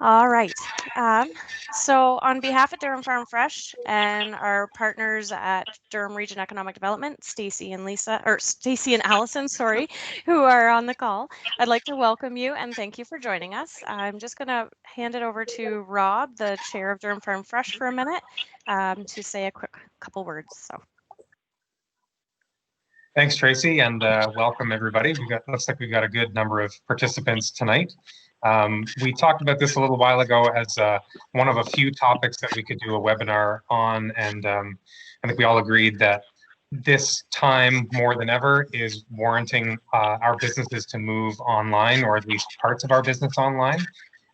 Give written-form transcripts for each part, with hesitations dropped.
All right. So on behalf of Durham Farm Fresh and our partners at Durham Region Economic Development, Stacy and Allison, sorry, who are on the call, I'd like to welcome you and thank you for joining us. I'm just going to hand it over to Rob, the chair of Durham Farm Fresh, for a minute to say a quick couple words. So. Thanks, Tracy, and welcome everybody. Looks like we've got a good number of participants tonight. We talked about this a little while ago as one of a few topics that we could do a webinar on, and I think we all agreed that this time more than ever is warranting our businesses to move online, or at least parts of our business online.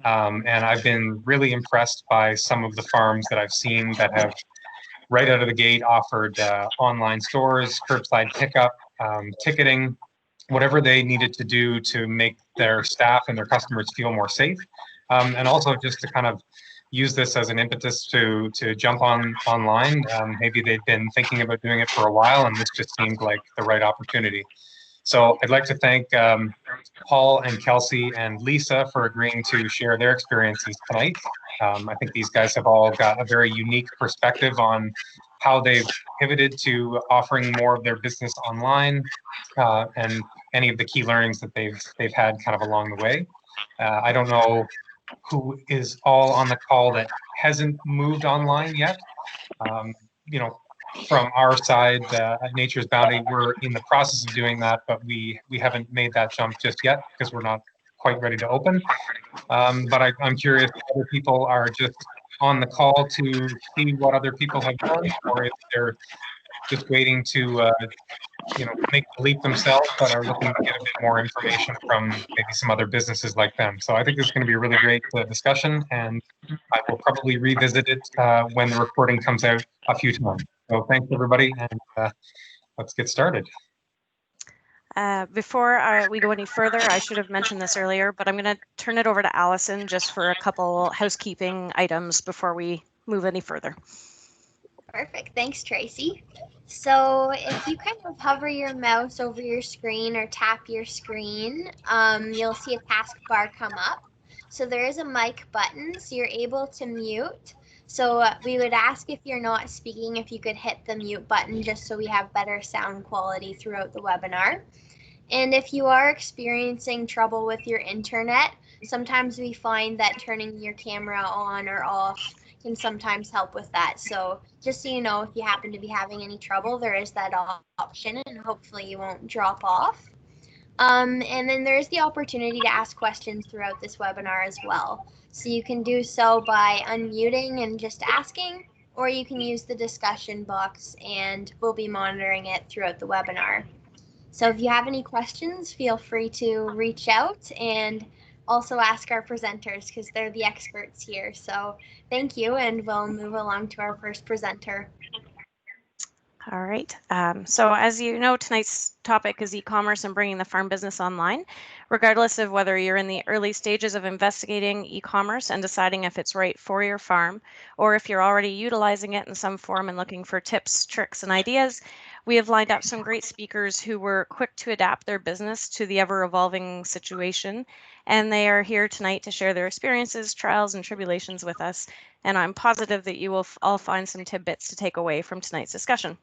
And I've been really impressed by some of the farms that I've seen that have right out of the gate offered online stores, curbside pickup, ticketing, whatever they needed to do to make their staff and their customers feel more safe. And also just to kind of use this as an impetus to jump online. Maybe they've been thinking about doing it for a while, and this just seemed like the right opportunity. So I'd like to thank Paul and Kelsey and Lisa for agreeing to share their experiences tonight. I think these guys have all got a very unique perspective on how they've pivoted to offering more of their business online and any of the key learnings that they've had kind of along the way. I don't know who is all on the call that hasn't moved online yet. You know, from our side at Nature's Bounty, we're in the process of doing that, but we haven't made that jump just yet because we're not quite ready to open. But I'm curious if other people are just on the call to see what other people have done, or if they're just waiting to make the leap themselves, but are looking to get a bit more information from maybe some other businesses like them. So I think this is going to be a really great discussion, and I will probably revisit it when the recording comes out a few times. So thanks, everybody, and let's get started. Before we go any further, I should have mentioned this earlier, but I'm going to turn it over to Allison just for a couple housekeeping items before we move any further. Perfect. Thanks, Tracy. So if you kind of hover your mouse over your screen or tap your screen, you'll see a taskbar come up. So there is a mic button, so you're able to mute. So we would ask if you're not speaking, if you could hit the mute button just so we have better sound quality throughout the webinar. And if you are experiencing trouble with your internet, sometimes we find that turning your camera on or off can sometimes help with that. So just so you know, if you happen to be having any trouble, there is that option, and hopefully you won't drop off. And then there's the opportunity to ask questions throughout this webinar as well. So you can do so by unmuting and just asking, or you can use the discussion box and we'll be monitoring it throughout the webinar. So if you have any questions, feel free to reach out and also ask our presenters because they're the experts here. So thank you, and we'll move along to our first presenter. All right. So as you know, tonight's topic is e-commerce and bringing the farm business online. Regardless of whether you're in the early stages of investigating e-commerce and deciding if it's right for your farm, or if you're already utilizing it in some form and looking for tips, tricks, and ideas, we have lined up some great speakers who were quick to adapt their business to the ever-evolving situation, and they are here tonight to share their experiences, trials, and tribulations with us. And I'm positive that you will all find some tidbits to take away from tonight's discussion.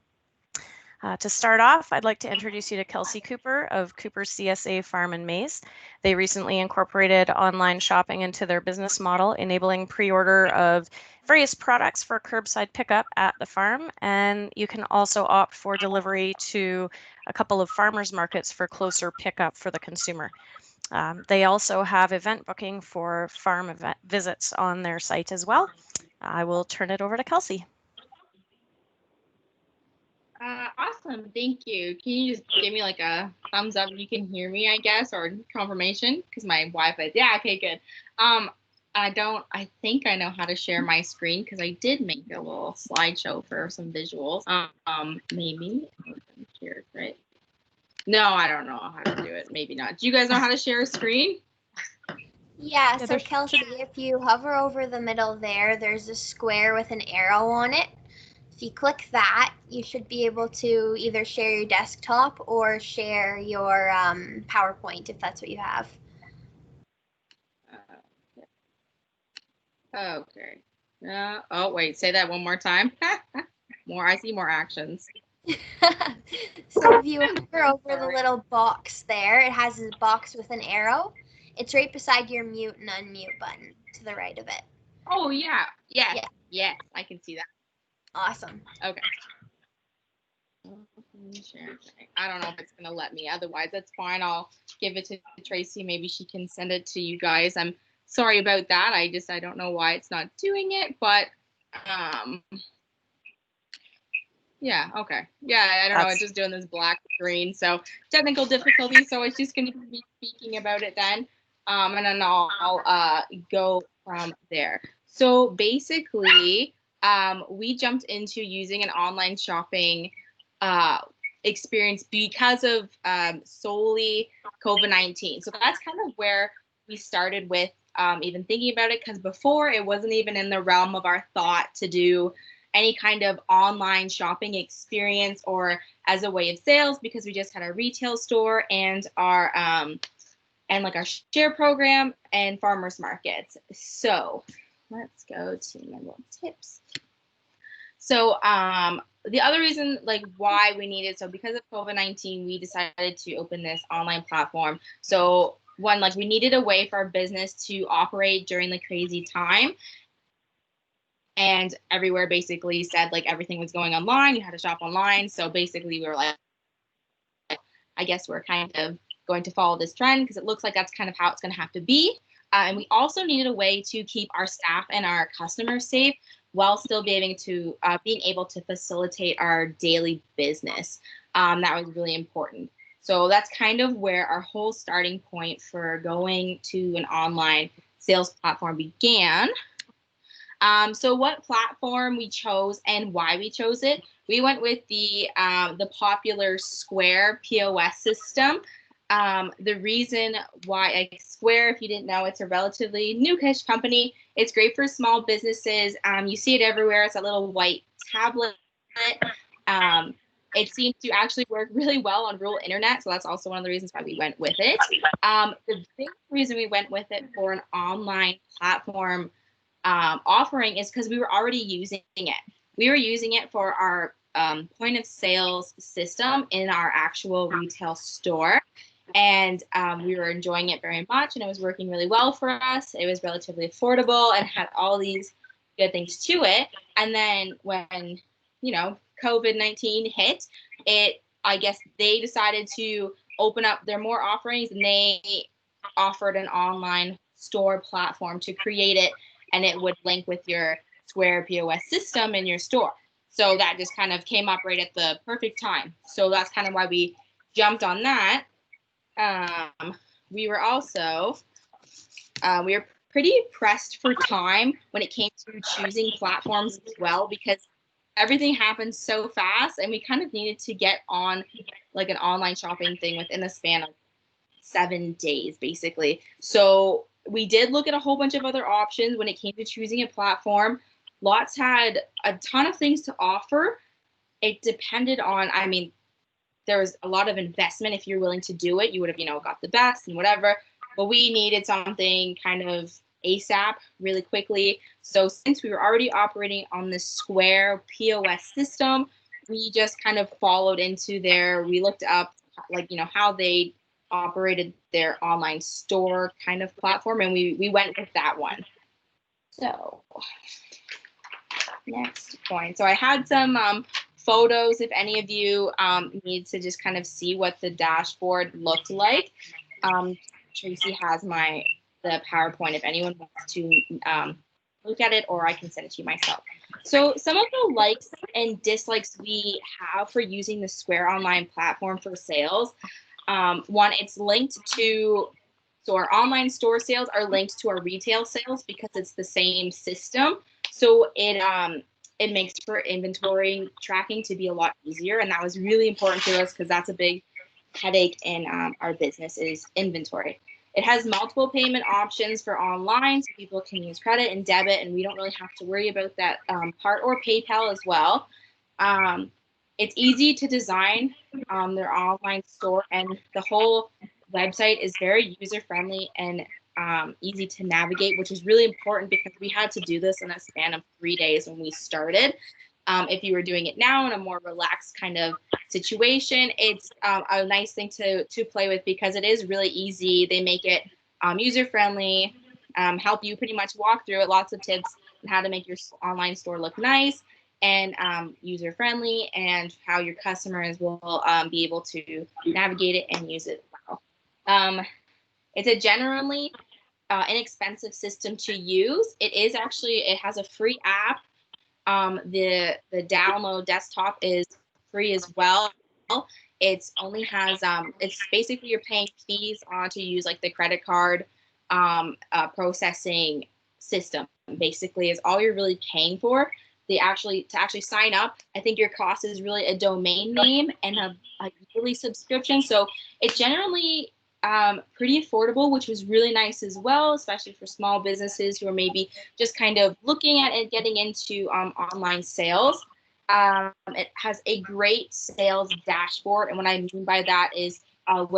To start off, I'd like to introduce you to Kelsey Cooper of Cooper CSA Farm and Maize. They recently incorporated online shopping into their business model, enabling pre-order of various products for curbside pickup at the farm, and you can also opt for delivery to a couple of farmers markets for closer pickup for the consumer. They also have event booking for farm event visits on their site as well. I will turn it over to Kelsey. Awesome, thank you. Can you just give me like a thumbs up if you can hear me, I guess, or confirmation? Because my Wi-Fi, yeah, okay, good. I think I know how to share my screen because I did make a little slideshow for some visuals. Maybe here, right? No, I don't know how to do it. Maybe not. Do you guys know how to share a screen? Yeah, so Kelsey, if you hover over the middle there's a square with an arrow on it. If you click that, you should be able to either share your desktop or share your PowerPoint if that's what you have. Okay. Oh, wait, say that one more time. I see more actions. So if you hover over the little box there, it has a box with an arrow. It's right beside your mute and unmute button to the right of it. Oh, yeah. Yes. Yeah. Yes, I can see that. Awesome. Okay. I don't know if it's going to let me. Otherwise, that's fine. I'll give it to Tracy. Maybe she can send it to you guys. I'm sorry about that. I don't know why it's not doing it, but yeah, okay. Yeah, I don't know. It's just doing this black screen. So technical difficulties. So it's just going to be speaking about it then. And then I'll go from there. So basically, we jumped into using an online shopping experience because of solely COVID-19. So that's kind of where we started with even thinking about it, because before it wasn't even in the realm of our thought to do any kind of online shopping experience or as a way of sales, because we just had our retail store and our and like our share program and farmers markets. So let's go to my little tips. So the other reason like why we needed, so because of COVID-19, we decided to open this online platform. So one, like we needed a way for our business to operate during the crazy time. And everywhere basically said like everything was going online, you had to shop online. So basically we were like, I guess we're kind of going to follow this trend because it looks like that's kind of how it's going to have to be. And we also needed a way to keep our staff and our customers safe while still being able to facilitate our daily business. That was really important. So that's kind of where our whole starting point for going to an online sales platform began. So what platform we chose and why we chose it? We went with the popular Square POS system. The reason why Square, if you didn't know, it's a relatively new-ish company. It's great for small businesses. You see it everywhere. It's a little white tablet. It seems to actually work really well on rural internet, so that's also one of the reasons why we went with it. The big reason we went with it for an online platform offering is because we were already using it. We were using it for our point of sales system in our actual retail store. And we were enjoying it very much, and it was working really well for us. It was relatively affordable and had all these good things to it. And then when, COVID-19 hit, I guess they decided to open up their more offerings, and they offered an online store platform to create it, and it would link with your Square POS system in your store. So that just kind of came up right at the perfect time. So that's kind of why we jumped on that. We were also, we were pretty pressed for time when it came to choosing platforms as well, because everything happened so fast and we kind of needed to get on like an online shopping thing within a span of 7 days, basically. So we did look at a whole bunch of other options when it came to choosing a platform. Lots had a ton of things to offer. It depended on, there was a lot of investment. If you're willing to do it, you would have, got the best and whatever. But we needed something kind of ASAP, really quickly. So since we were already operating on the Square POS system, we just kind of followed into there. We looked up, how they operated their online store kind of platform, and we went with that one. So next point. So I had some photos if any of you need to just kind of see what the dashboard looked like. Tracy has the PowerPoint if anyone wants to look at it, or I can send it to you myself. So some of the likes and dislikes we have for using the Square online platform for sales. One, it's linked to, so our online store sales are linked to our retail sales because it's the same system. So it makes for inventory tracking to be a lot easier. And that was really important to us because that's a big headache in our business is inventory. It has multiple payment options for online, so people can use credit and debit, and we don't really have to worry about that part, or PayPal as well. It's easy to design their online store, and the whole website is very user-friendly and easy to navigate, which is really important because we had to do this in a span of 3 days when we started. If you were doing it now in a more relaxed kind of situation, it's a nice thing to play with because it is really easy. They make it user friendly, help you pretty much walk through it. Lots of tips on how to make your online store look nice and user friendly, and how your customers will be able to navigate it and use it well. It's a generally inexpensive system to use. It has a free app. The download desktop is free as well. It's only has it's basically you're paying fees to use like the credit card processing system. Basically, is all you're really paying for. To actually sign up, I think your cost is really a domain name and a yearly subscription. So it's generally pretty affordable, which was really nice as well, especially for small businesses who are maybe just kind of looking at it, getting into online sales. It has a great sales dashboard, and what I mean by that is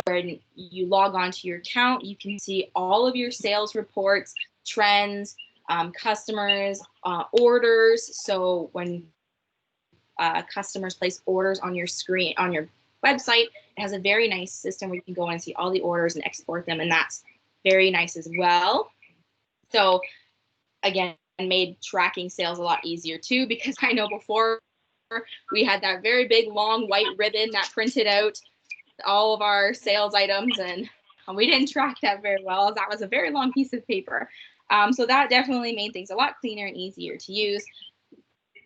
when you log on to your account, you can see all of your sales reports, trends, customers, orders. So when customers place orders on your screen, on your website, it has a very nice system where you can go and see all the orders and export them, and that's very nice as well. So again, made tracking sales a lot easier too, because I know before we had that very big long white ribbon that printed out all of our sales items, and we didn't track that very well. That was a very long piece of paper. So that definitely made things a lot cleaner and easier to use.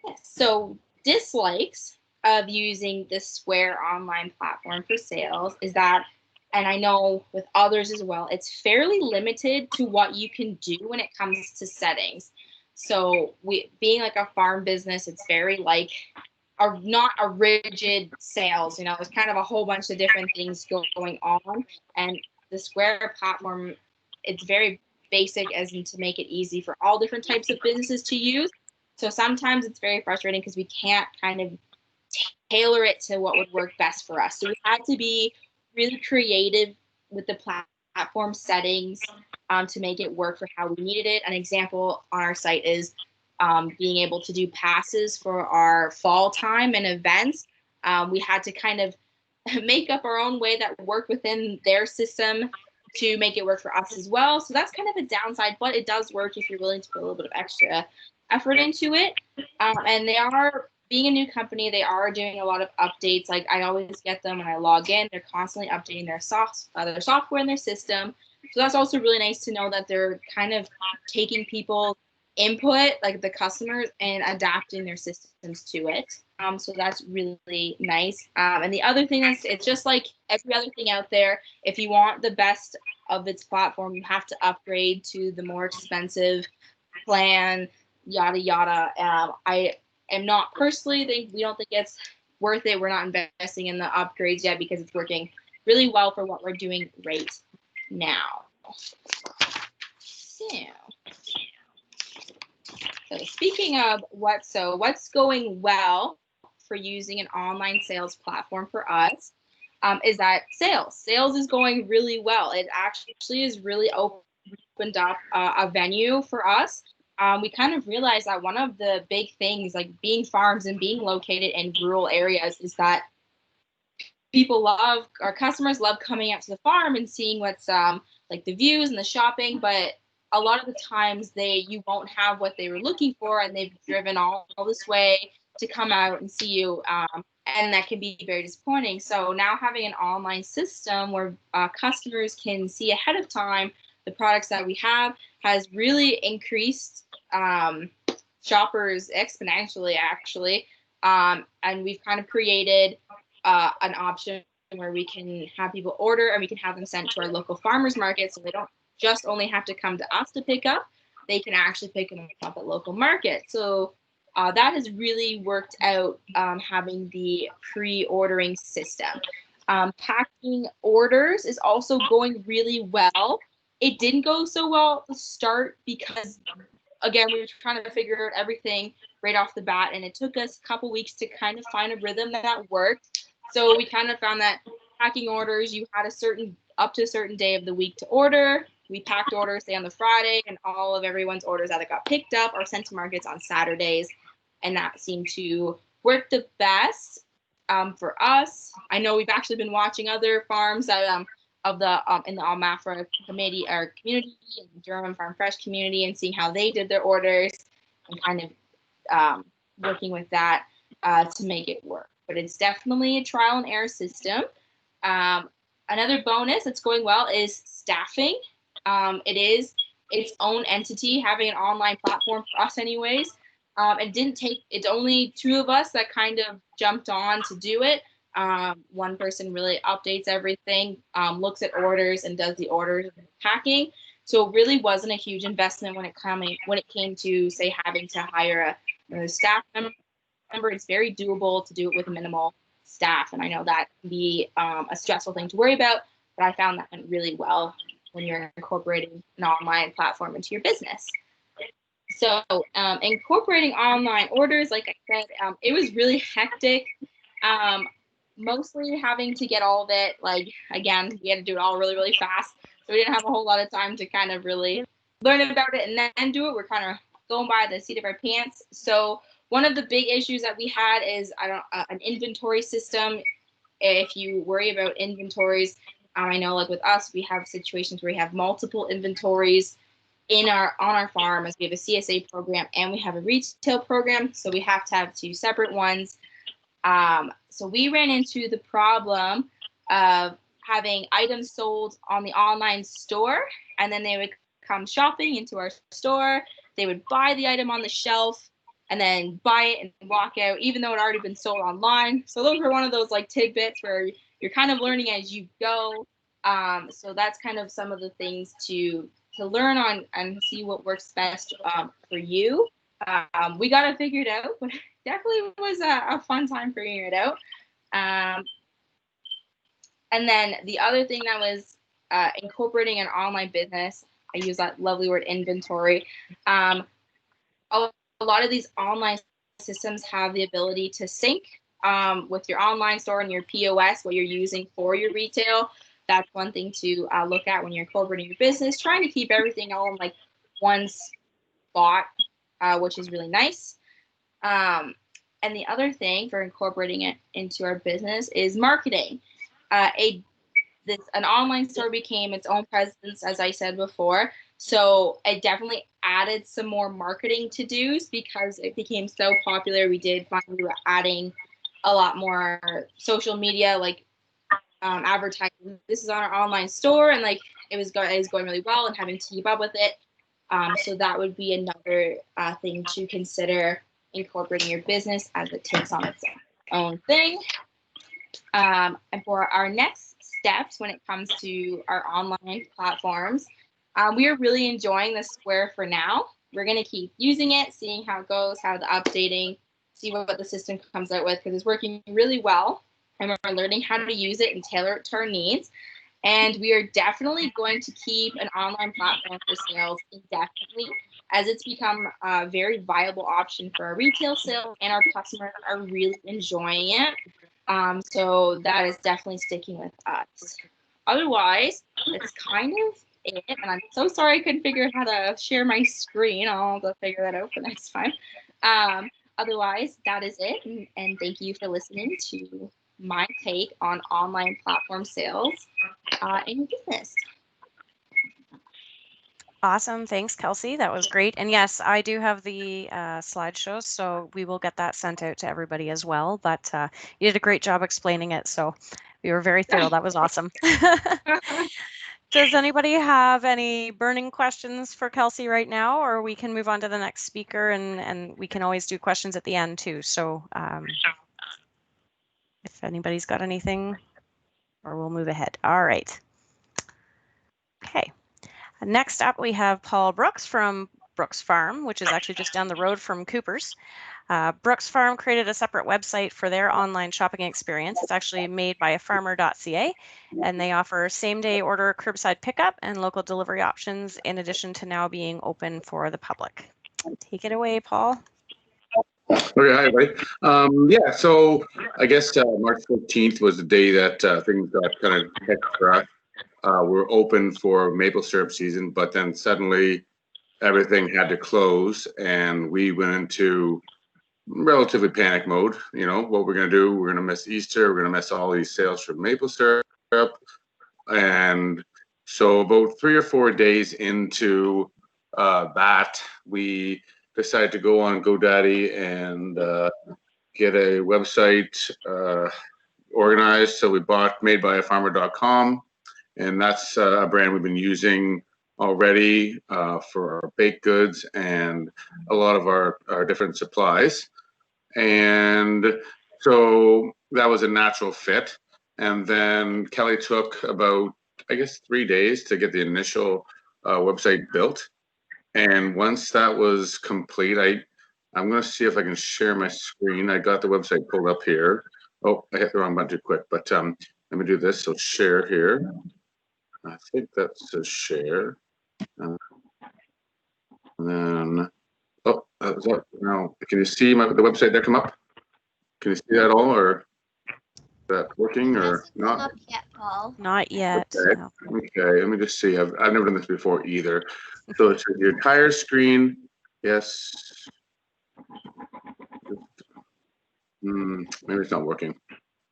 Yes. So dislikes of using the Square online platform for sales is that, and I know with others as well, it's fairly limited to what you can do when it comes to settings. So being like a farm business, it's very like not a rigid sales, there's kind of a whole bunch of different things going on. And the Square platform, it's very basic as in to make it easy for all different types of businesses to use. So sometimes it's very frustrating because we can't kind of tailor it to what would work best for us. So we had to be really creative with the platform settings to make it work for how we needed it. An example on our site is being able to do passes for our fall time and events. We had to kind of make up our own way that worked within their system to make it work for us as well. So that's kind of a downside, but it does work if you're willing to put a little bit of extra effort into it. And they are, being a new company, they are doing a lot of updates. Like I always get them when I log in. They're constantly updating their software and their system. So that's also really nice to know that they're kind of taking people's input, like the customers, and adapting their systems to it. So that's really nice. And the other thing is, it's just like every other thing out there. If you want the best of its platform, you have to upgrade to the more expensive plan, yada yada. I am not personally we don't think it's worth it. We're not investing in the upgrades yet because it's working really well for what we're doing right now. So speaking of what's going well for using an online sales platform for us is that sales is going really well. It actually is really opened up a venue for us. We kind of realized that one of the big things, like being farms and being located in rural areas, is that our customers love coming out to the farm and seeing what's like the views and the shopping, but a lot of the times you won't have what they were looking for, and they've driven all this way to come out and see you, and that can be very disappointing. So now having an online system where customers can see ahead of time the products that we have has really increased shoppers exponentially, actually. And we've kind of created an option where we can have people order and we can have them sent to our local farmers market, so they don't just only have to come to us to pick up. They can actually pick them up at local markets. So that has really worked out, having the pre-ordering system. Packing orders is also going really well. It didn't go so well at the start because, again, we were trying to figure out everything right off the bat, and it took us a couple weeks to kind of find a rhythm that worked. So we kind of found that packing orders, you had up to a certain day of the week to order. we packed orders say on the Friday, and all of everyone's orders either got picked up or sent to markets on Saturdays, and that seemed to work the best for us. I know we've actually been watching other farms that of the in the Almafra committee or community and Durham Farm Fresh community, and seeing how they did their orders and kind of working with that to make it work. But it's definitely a trial and error system. Another bonus that's going well is staffing. It is its own entity, having an online platform for us anyways. It didn't take, it's only 2 of us that kind of jumped on to do it. One person really updates everything, looks at orders and does the orders and packing. So it really wasn't a huge investment when it came to, say, having to hire a staff member. It's very doable to do it with minimal staff, and I know that can be a stressful thing to worry about, but I found that went really well when you're incorporating an online platform into your business. So incorporating online orders, like I said, it was really hectic. Mostly having to get all of it, like, again, we had to do it all really, really fast. So we didn't have a whole lot of time to kind of really learn about it and then do it. We're kind of going by the seat of our pants. So one of the big issues that we had is an inventory system. If you worry about inventories, I know like with us, we have situations where we have multiple inventories on our farm, as we have a CSA program and we have a retail program. So we have to have 2 separate ones. So we ran into the problem of having items sold on the online store, and then they would come shopping into our store. They would buy the item on the shelf and then buy it and walk out, even though it had already been sold online. So those were one of those like tidbits where you're kind of learning as you go. So that's kind of some of the things to learn on and see what works best for you. We got it figured out, but definitely was a fun time figuring it out. And then the other thing that was incorporating an online business, I use that lovely word inventory. A lot of these online systems have the ability to sync with your online store and your POS, what you're using for your retail. That's one thing to look at when you're incorporating your business, trying to keep everything all in like one spot, which is really nice. And the other thing for incorporating it into our business is marketing. An online store became its own presence, as I said before. So it definitely added some more marketing to-dos because it became so popular. We did find we were adding a lot more social media, like advertising. This is on our online store, and like it was going really well, and having to keep up with it. So that would be another thing to consider incorporating your business as it takes on its own thing. And for our next steps when it comes to our online platforms, we are really enjoying the Square for now. We're going to keep using it, seeing how it goes, how the updating, see what the system comes out with, because it's working really well, and we're learning how to use it and tailor it to our needs. And we are definitely going to keep an online platform for sales indefinitely, as it's become a very viable option for our retail sales, and our customers are really enjoying it. So that is definitely sticking with us. Otherwise, it's kind of it, and I'm so sorry I couldn't figure out how to share my screen. I'll have to figure that out for next time. Otherwise, that is it, and thank you for listening to my take on online platform sales in your business. Awesome. Thanks, Kelsey. That was great. And yes, I do have the slideshows, so we will get that sent out to everybody as well. But you did a great job explaining it, so we were very thorough. That was awesome. Does anybody have any burning questions for Kelsey right now, or we can move on to the next speaker, and we can always do questions at the end too. So if anybody's got anything, or we'll move ahead. All right. Okay. Next up, we have Paul Brooks from Brooks Farm, which is actually just down the road from Cooper's. Brooks Farm created a separate website for their online shopping experience. It's actually made by afarmer.ca, and they offer same-day order, curbside pickup, and local delivery options, in addition to now being open for the public. Take it away, Paul. Okay, hi everybody. Yeah, so I guess March 14th was the day that things got kind of hectic for us. were open for maple syrup season, but then suddenly everything had to close, and we went into relatively panic mode. You know, what we're going to do, we're going to miss Easter, we're going to miss all these sales for maple syrup. And so about 3 or 4 days into that, we decided to go on GoDaddy and get a website organized. So we bought madebyafarmer.com, and that's a brand we've been using already for our baked goods and a lot of our different supplies. And so that was a natural fit. And then Kelly took about, I guess, 3 days to get the initial website built. And once that was complete, I'm going to see if I can share my screen. I got the website pulled up here. Oh, I hit the wrong button too quick, but let me do this. So share here. I think that says share. And then, oh, that was up. Now, can you see the website that come up? Can you see that all, or is that working or Hasn't come not? up yet, Paul. Not yet. Okay. No. Okay, let me just see. I've never done this before either. So it's your entire screen. Yes. Maybe it's not working.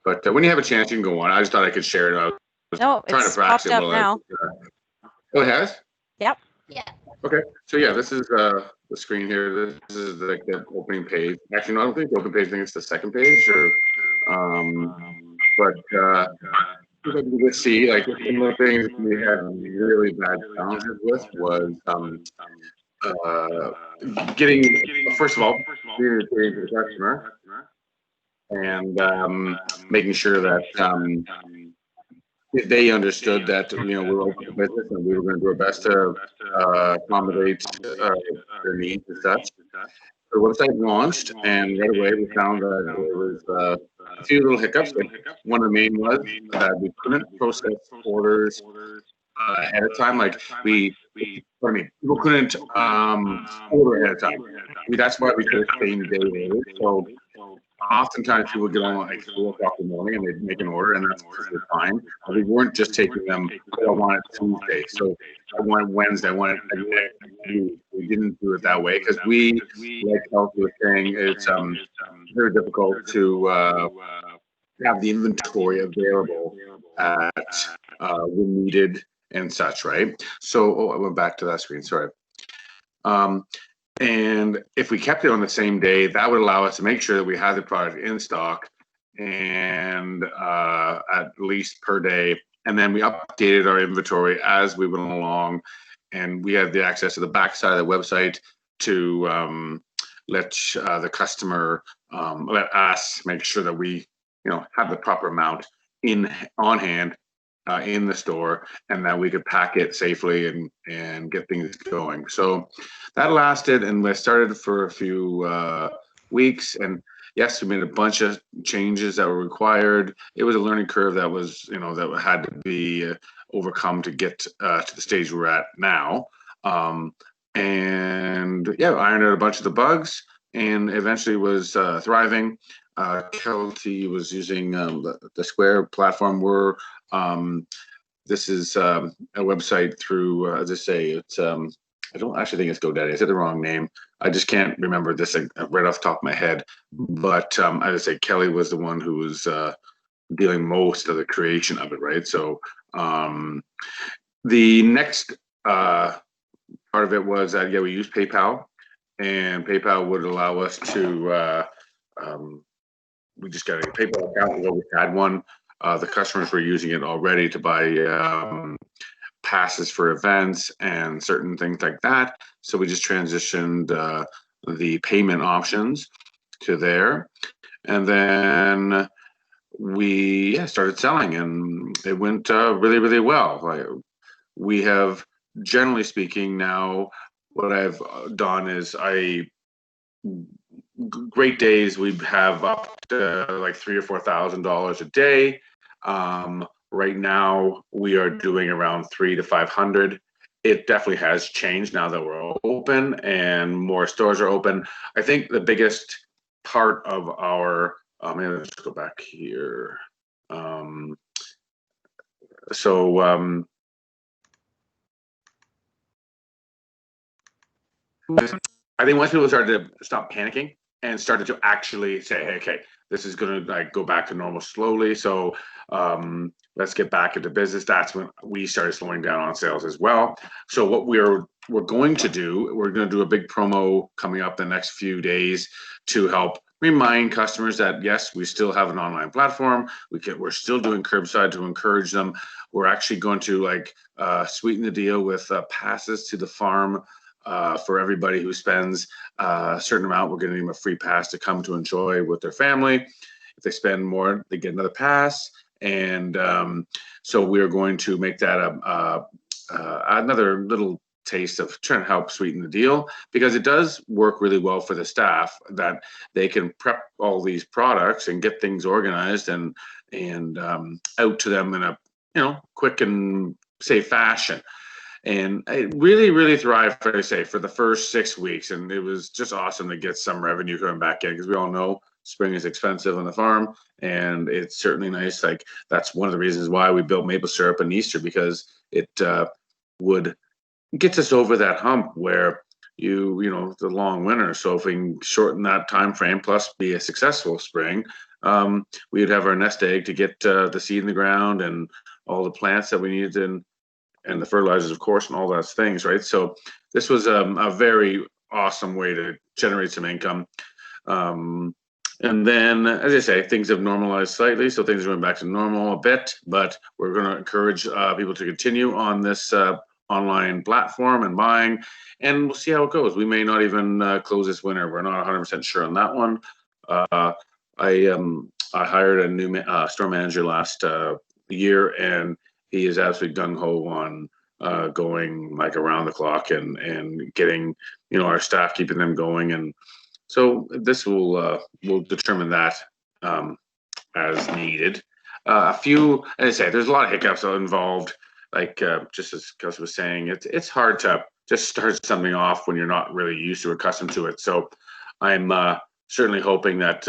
But when you have a chance, you can go on. I just thought I could share it. I was No, trying to it's practice popped it up while I now. was, oh, it has? Yep. Yeah. Okay. So yeah, this is the screen here. This is like the opening page. Actually, no, I don't think the opening page. I think it's the second page. Or, but you can see, like, some of the things we had really bad challenges with was getting, first of all, communicating to the customer and making sure that they understood that, you know, we were open for business and we were going to do our best to accommodate their needs and such. The website launched, and right away we found that there was a few little hiccups. Like, one of the main was that we couldn't process orders ahead of time. Like, people couldn't order ahead of time. That's why we did same day orders. So oftentimes people get on like 4 o'clock in the morning and they make an order, and that's perfectly fine. But we weren't just taking them, I want it Tuesday, so I want it Wednesday, I want it we didn't do it that way because we, like Kelsey was saying, it's very difficult to have the inventory available when needed and such, right? So, I went back to that screen, sorry. And if we kept it on the same day, that would allow us to make sure that we had the product in stock and at least per day. And then we updated our inventory as we went along, and we had the access to the backside of the website to let the customer, let us make sure that we, you know, have the proper amount on hand in the store, and that we could pack it safely and get things going. So that lasted, and we started for a few weeks. And yes, we made a bunch of changes that were required. It was a learning curve that was, you know, that had to be overcome to get to the stage we're at now. And yeah, ironed out a bunch of the bugs, and eventually was thriving. Kelty was using the Square platform. This is a website through, as I say, it's I don't actually think it's GoDaddy. I said the wrong name. I just can't remember this right off the top of my head. But as I say, Kelly was the one who was dealing most of the creation of it, right? So the next part of it was that, yeah, we use PayPal, and PayPal would allow us to we just got a PayPal account. We always had one. The customers were using it already to buy passes for events and certain things like that. So we just transitioned the payment options to there. And then we started selling, and it went really, really well. Like, we have, generally speaking, now what I've done is great days we have up to like $3,000 or $4,000 a day. Right now we are doing around 300 to 500. It definitely has changed now that we're open and more stores are open. I think the biggest part of our maybe let's go back here. I think once people started to stop panicking and started to actually say, hey, okay, this is going to like go back to normal slowly. So let's get back into business. That's when we started slowing down on sales as well. So what we're going to do, we're going to do a big promo coming up the next few days to help remind customers that yes, we still have an online platform. We're still doing curbside to encourage them. We're actually going to like sweeten the deal with passes to the farm. For everybody who spends a certain amount, we're giving them a free pass to come to enjoy with their family. If they spend more, they get another pass. And so we're going to make that another little taste of trying to help sweeten the deal, because it does work really well for the staff that they can prep all these products and get things organized and out to them in a quick and safe fashion. And it really, really thrived, I say, for the first 6 weeks. And it was just awesome to get some revenue coming back in, because we all know spring is expensive on the farm. And it's certainly nice. Like, that's one of the reasons why we built maple syrup in Easter, because it would get us over that hump where the long winter. So if we can shorten that time frame, plus be a successful spring, we'd have our nest egg to get the seed in the ground and all the plants that we needed and the fertilizers, of course, and all those things, right? So this was a very awesome way to generate some income. And then, as I say, things have normalized slightly, so things are going back to normal a bit, but we're going to encourage people to continue on this online platform and buying, and we'll see how it goes. We may not even close this winter. We're not 100% sure on that one. I hired a new store manager last year, and he is absolutely gung-ho on going like around the clock and getting our staff, keeping them going. And so this will determine that as needed. A few, as I say, there's a lot of hiccups involved. Like just as Kelsey was saying, it's hard to just start something off when you're not really used to or accustomed to it. So I'm certainly hoping that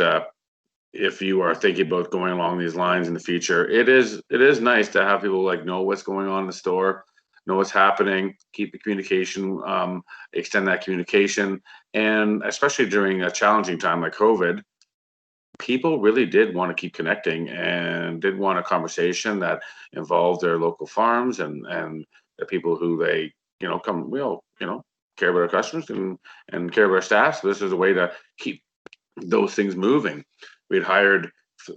if you are thinking about going along these lines in the future, it is nice to have people like know what's going on in the store, know what's happening, keep the communication, extend that communication. And especially during a challenging time like COVID, people really did want to keep connecting and did want a conversation that involved their local farms and the people who they we all care about our customers and care about our staff. So this is a way to keep those things moving. We'd hired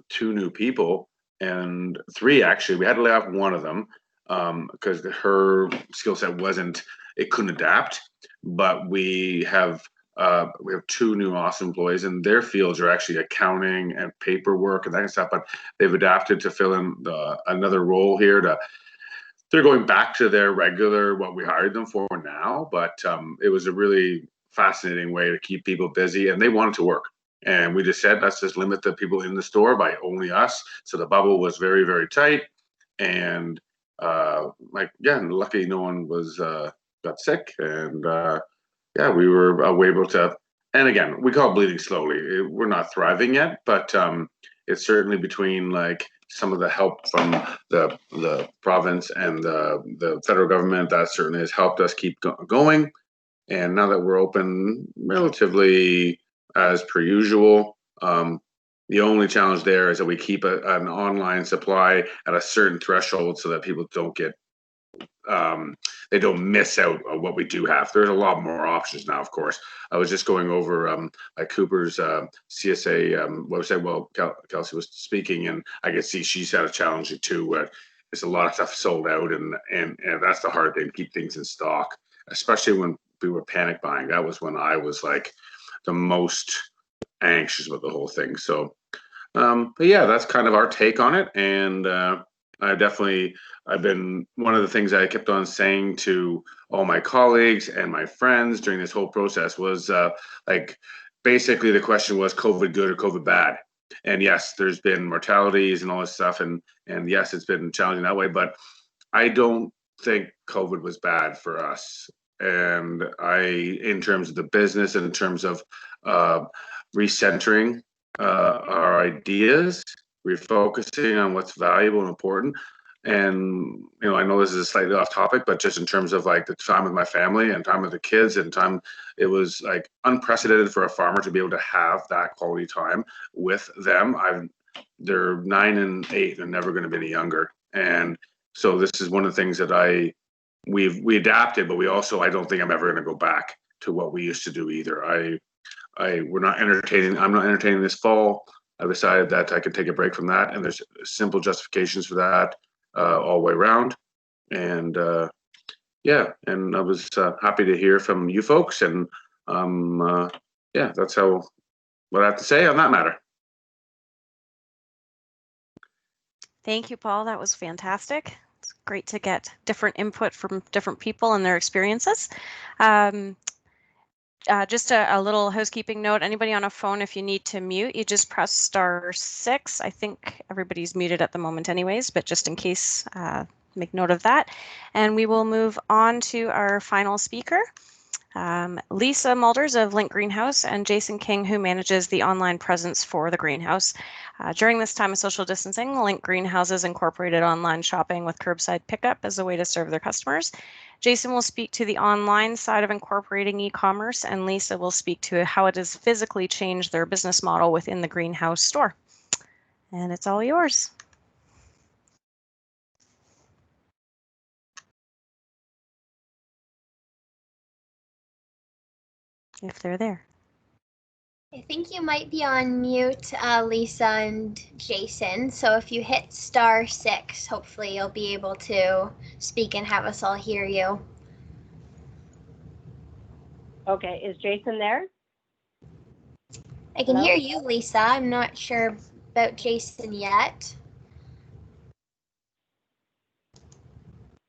2 new people, and 3 actually. We had to lay off one of them because her skill set couldn't adapt. But we have 2 new awesome employees, and their fields are actually accounting and paperwork and that kind of stuff. But they've adapted to fill in another role here. They're going back to their regular what we hired them for now. But it was a really fascinating way to keep people busy, and they wanted to work. And we just said, let's just limit the people in the store by only us. So the bubble was very, very tight. And luckily no one got sick. And we were able to, and again, we call it bleeding slowly. We're not thriving yet, but it's certainly between like some of the help from the province and the federal government that certainly has helped us keep going. And now that we're open relatively as per usual, the only challenge there is that we keep an online supply at a certain threshold so that people don't get they don't miss out on what we do have. There's a lot more options now, of course. I was just going over like Cooper's CSA website while Kelsey was speaking, and I could see she's had a challenge too, where there's a lot of stuff sold out, and that's the hard thing, keep things in stock, especially when we were panic buying. That was when I was like the most anxious about the whole thing. So but yeah, that's kind of our take on it. And I've been, one of the things I kept on saying to all my colleagues and my friends during this whole process was like, basically the question was COVID good or COVID bad? And yes, there's been mortalities and all this stuff. And yes, it's been challenging that way, but I don't think COVID was bad for us. And in terms of the business and in terms of recentering our ideas, refocusing on what's valuable and important, And, I know this is slightly off topic, but just in terms of like the time with my family and time with the kids and time, it was like unprecedented for a farmer to be able to have that quality time with them. They're 9 and 8 and never going to be any younger. And so this is one of the things that we adapted, but I don't think I'm ever going to go back to what we used to do either. I'm not entertaining this fall. I decided that I could take a break from that, and there's simple justifications for that all the way around. And yeah, and I was happy to hear from you folks, and yeah, that's what I have to say on that matter. Thank you, Paul. That was fantastic. It's great to get different input from different people and their experiences. Just a little housekeeping note, anybody on a phone, if you need to mute, you just press *6. I think everybody's muted at the moment anyways, but just in case, make note of that. And we will move on to our final speaker, Lisa Mulders of Link Greenhouse and Jason King, who manages the online presence for the greenhouse. During this time of social distancing, Link Greenhouses incorporated online shopping with curbside pickup as a way to serve their customers. Jason will speak to the online side of incorporating e-commerce, and Lisa will speak to how it has physically changed their business model within the greenhouse store. And it's all yours. If they're there. I think you might be on mute, Lisa and Jason. So if you hit *6, hopefully you'll be able to speak and have us all hear you. Okay, is Jason there? I can Hello? hear you, Lisa. I'm not sure about Jason yet.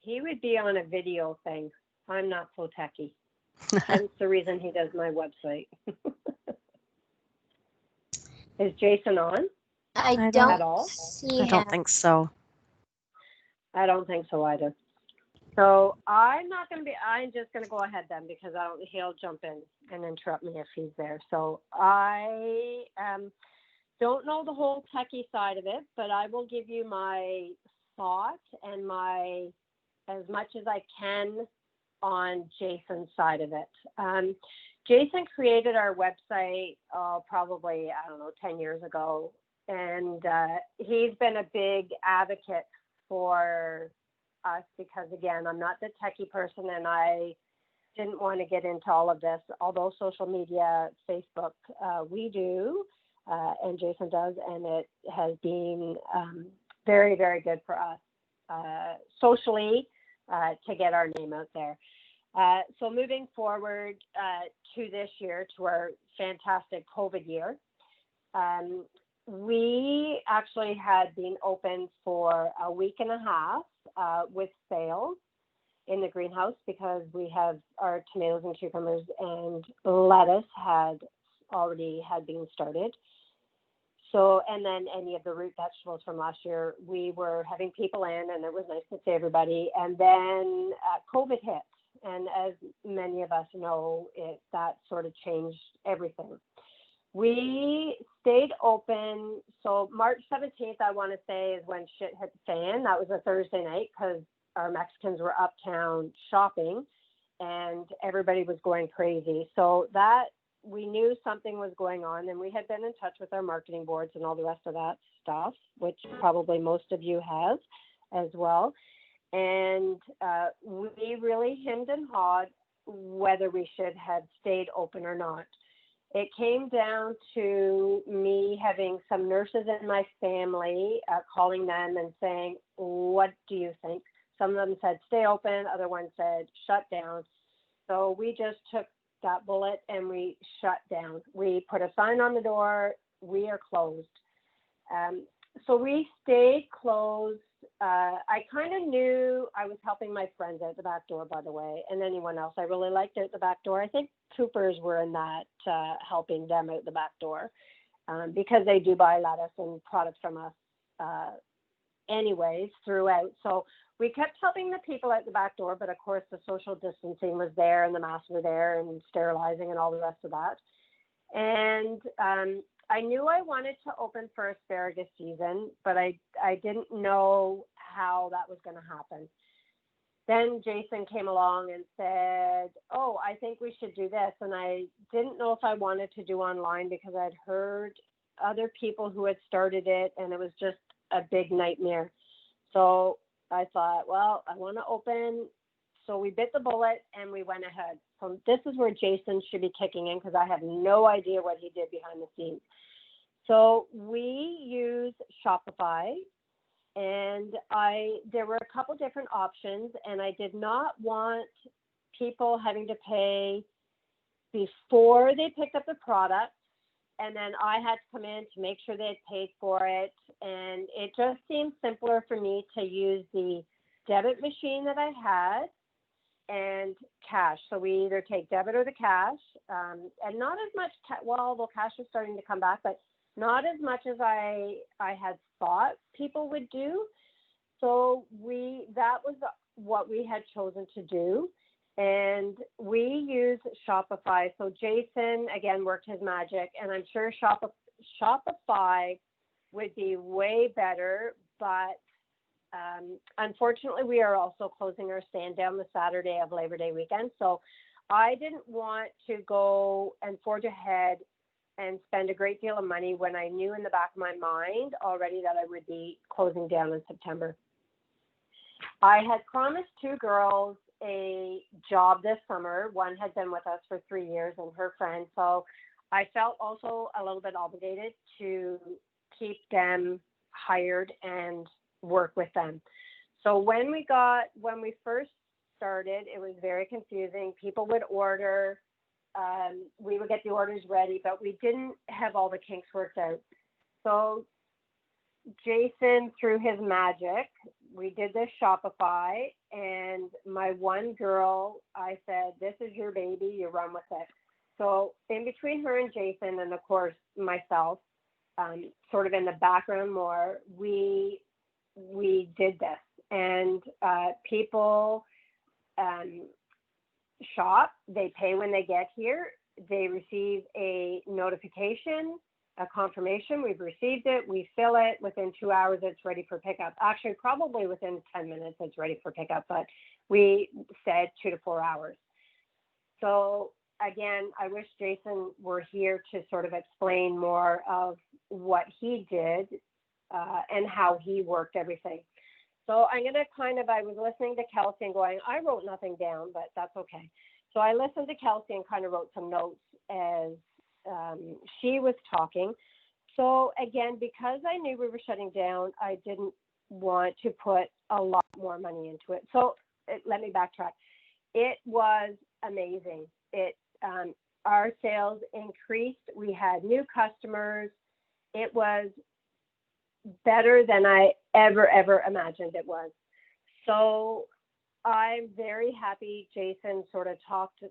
He would be on a video thing. I'm not so techie. Hence the reason he does my website. Is Jason on? I don't at all? see I don't him. think so. I don't think so either. So I'm just going to go ahead then because he'll jump in and interrupt me if he's there. So I don't know the whole techie side of it, but I will give you my thought and as much as I can on Jason's side of it. Jason created our website probably, 10 years ago. And he's been a big advocate for us because, again, I'm not the techie person and I didn't want to get into all of this. Although social media, Facebook, we do, and Jason does, and it has been very, very good for us socially to get our name out there. So moving forward to this year, to our fantastic COVID year, we actually had been open for a week and a half with sales in the greenhouse because we have our tomatoes and cucumbers and lettuce had been started. So, and then any of the root vegetables from last year, we were having people in and it was nice to see everybody. And then COVID hit. And as many of us know, that sort of changed everything. We stayed open. So March 17th, I want to say, is when shit hit the fan. That was a Thursday night because our Mexicans were uptown shopping and everybody was going crazy. So that we knew something was going on, and we had been in touch with our marketing boards and all the rest of that stuff, which probably most of you have as well. And we really hemmed and hawed whether we should have stayed open or not. It came down to me having some nurses in my family, calling them and saying, what do you think? Some of them said stay open, other ones said shut down. So we just took that bullet and we shut down. We put a sign on the door, we are closed. So we stayed closed. I kind of knew I was helping my friends out the back door, by the way, and anyone else I really liked out the back door. I think Coopers were in that, helping them out the back door because they do buy lettuce and products from us anyways throughout. So we kept helping the people out the back door, but of course the social distancing was there and the masks were there and sterilizing and all the rest of that. And I knew I wanted to open for asparagus season, but I didn't know how that was going to happen. Then Jason came along and said, oh, I think we should do this. And I didn't know if I wanted to do online because I'd heard other people who had started it and it was just a big nightmare. So I thought, well, I want to open. So we bit the bullet and we went ahead. So this is where Jason should be kicking in because I have no idea what he did behind the scenes. So we use Shopify. And there were a couple different options, and I did not want people having to pay before they picked up the product, and then I had to come in to make sure they had paid for it. And it just seemed simpler for me to use the debit machine that I had and cash. So we either take debit or the cash, and not as much, although cash is starting to come back, but not as much as I had thought people would do. So that was what we had chosen to do. And we use Shopify. So Jason, again, worked his magic. And I'm sure Shopify would be way better. But unfortunately, we are also closing our stand down the Saturday of Labor Day weekend. So I didn't want to go and forge ahead and spend a great deal of money when I knew in the back of my mind already that I would be closing down in September. I had promised 2 girls a job this summer. One had been with us for 3 years and her friend. So I felt also a little bit obligated to keep them hired and work with them. So when we first started, it was very confusing. People would order. We would get the orders ready, but we didn't have all the kinks worked out. So Jason, through his magic, we did this Shopify, and my one girl, I said, this is your baby, you run with it. So in between her and Jason, and of course myself, sort of in the background more, we did this. And people shop, they pay when they get here, they receive a notification, a confirmation, we've received it, we fill it, within 2 hours it's ready for pickup. Actually, probably within 10 minutes it's ready for pickup, but we said 2 to 4 hours. So again, I wish Jason were here to sort of explain more of what he did and how he worked everything. So I'm going to I was listening to Kelsey and going, I wrote nothing down, but that's okay. So I listened to Kelsey and kind of wrote some notes as she was talking. So again, because I knew we were shutting down, I didn't want to put a lot more money into it. So let me backtrack. It was amazing. Our sales increased. We had new customers. It was better than I ever imagined it was. So I'm very happy Jason sort of talked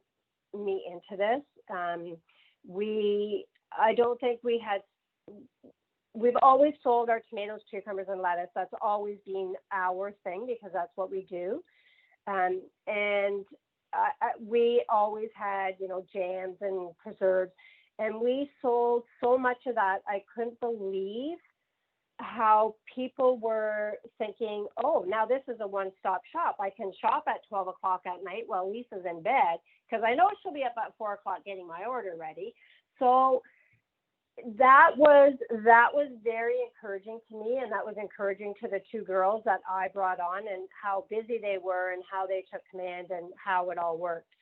me into this. We've always sold our tomatoes, cucumbers, and lettuce. That's always been our thing because that's what we do. We always had, jams and preserves, and we sold so much of that. I couldn't believe how people were thinking, oh, now this is a one-stop shop. I can shop at 12 o'clock at night while Lisa's in bed because I know she'll be up at 4 o'clock getting my order ready. So that was very encouraging to me, and that was encouraging to the 2 girls that I brought on and how busy they were and how they took command and how it all worked.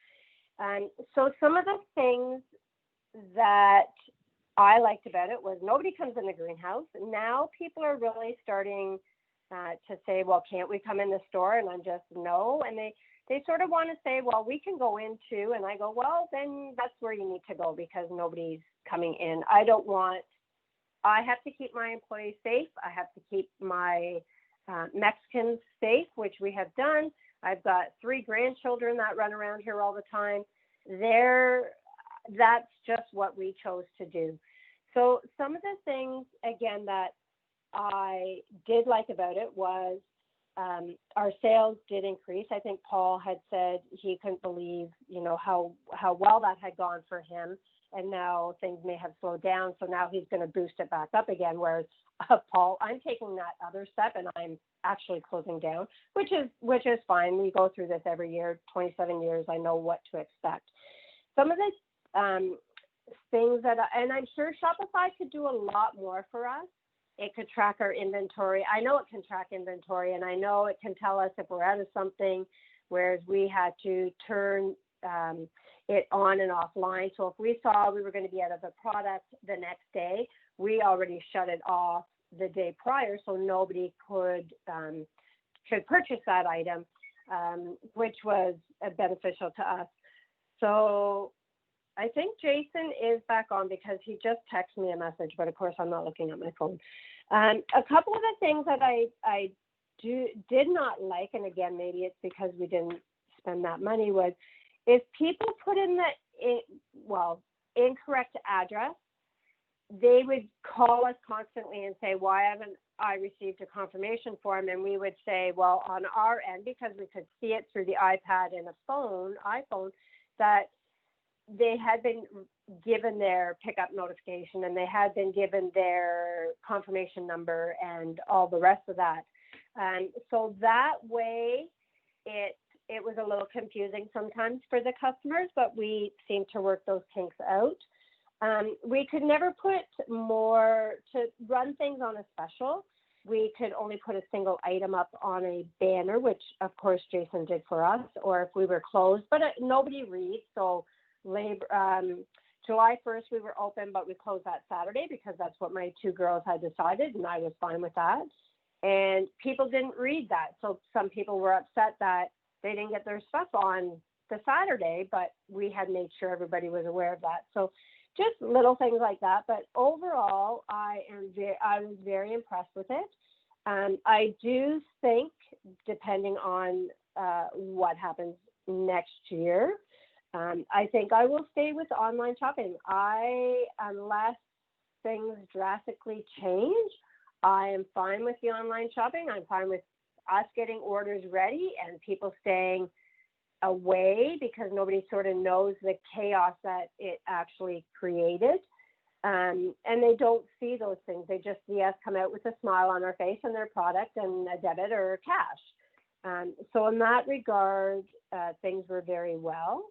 So some of the things that I liked about it was nobody comes in the greenhouse. Now people are really starting to say, well, can't we come in the store? And I'm just, no. And they sort of want to say, well, we can go in too. And I go, well, then that's where you need to go because nobody's coming in. I have to keep my employees safe. I have to keep my Mexicans safe, which we have done. I've got 3 grandchildren that run around here all the time. That's just what we chose to do. So some of the things, again, that I did like about it was our sales did increase. I think Paul had said he couldn't believe, how well that had gone for him. And now things may have slowed down. So now he's going to boost it back up again. Whereas Paul, I'm taking that other step and I'm actually closing down, which is fine. We go through this every year, 27 years. I know what to expect. Some of the things and I'm sure Shopify could do a lot more for us. It could track our inventory. I know it can track inventory, and I know it can tell us if we're out of something, whereas we had to turn it on and offline. So if we saw we were going to be out of the product the next day, we already shut it off the day prior, so nobody could purchase that item, which was beneficial to us. So I think Jason is back on because he just texted me a message, but of course I'm not looking at my phone. A couple of the things that I did not like, and again, maybe it's because we didn't spend that money, was if people put in the incorrect address, they would call us constantly and say, why haven't I received a confirmation form? And we would say, well, on our end, because we could see it through the iPad and iPhone, that they had been given their pickup notification and they had been given their confirmation number and all the rest of that. So that way it was a little confusing sometimes for the customers, but we seemed to work those kinks out. We could never put more to run things on a special. We could only put a single item up on a banner, which of course Jason did for us, or if we were closed, but nobody reads. So July 1st, we were open, but we closed that Saturday because that's what my two girls had decided, and I was fine with that. And people didn't read that. So some people were upset that they didn't get their stuff on the Saturday, but we had made sure everybody was aware of that. So just little things like that. But overall, I was very impressed with it. I do think, depending on what happens next year, I think I will stay with online shopping. Unless things drastically change, I am fine with the online shopping. I'm fine with us getting orders ready and people staying away because nobody sort of knows the chaos that it actually created. And they don't see those things. They just see us come out with a smile on our face and their product and a debit or cash. So in that regard, things were very well.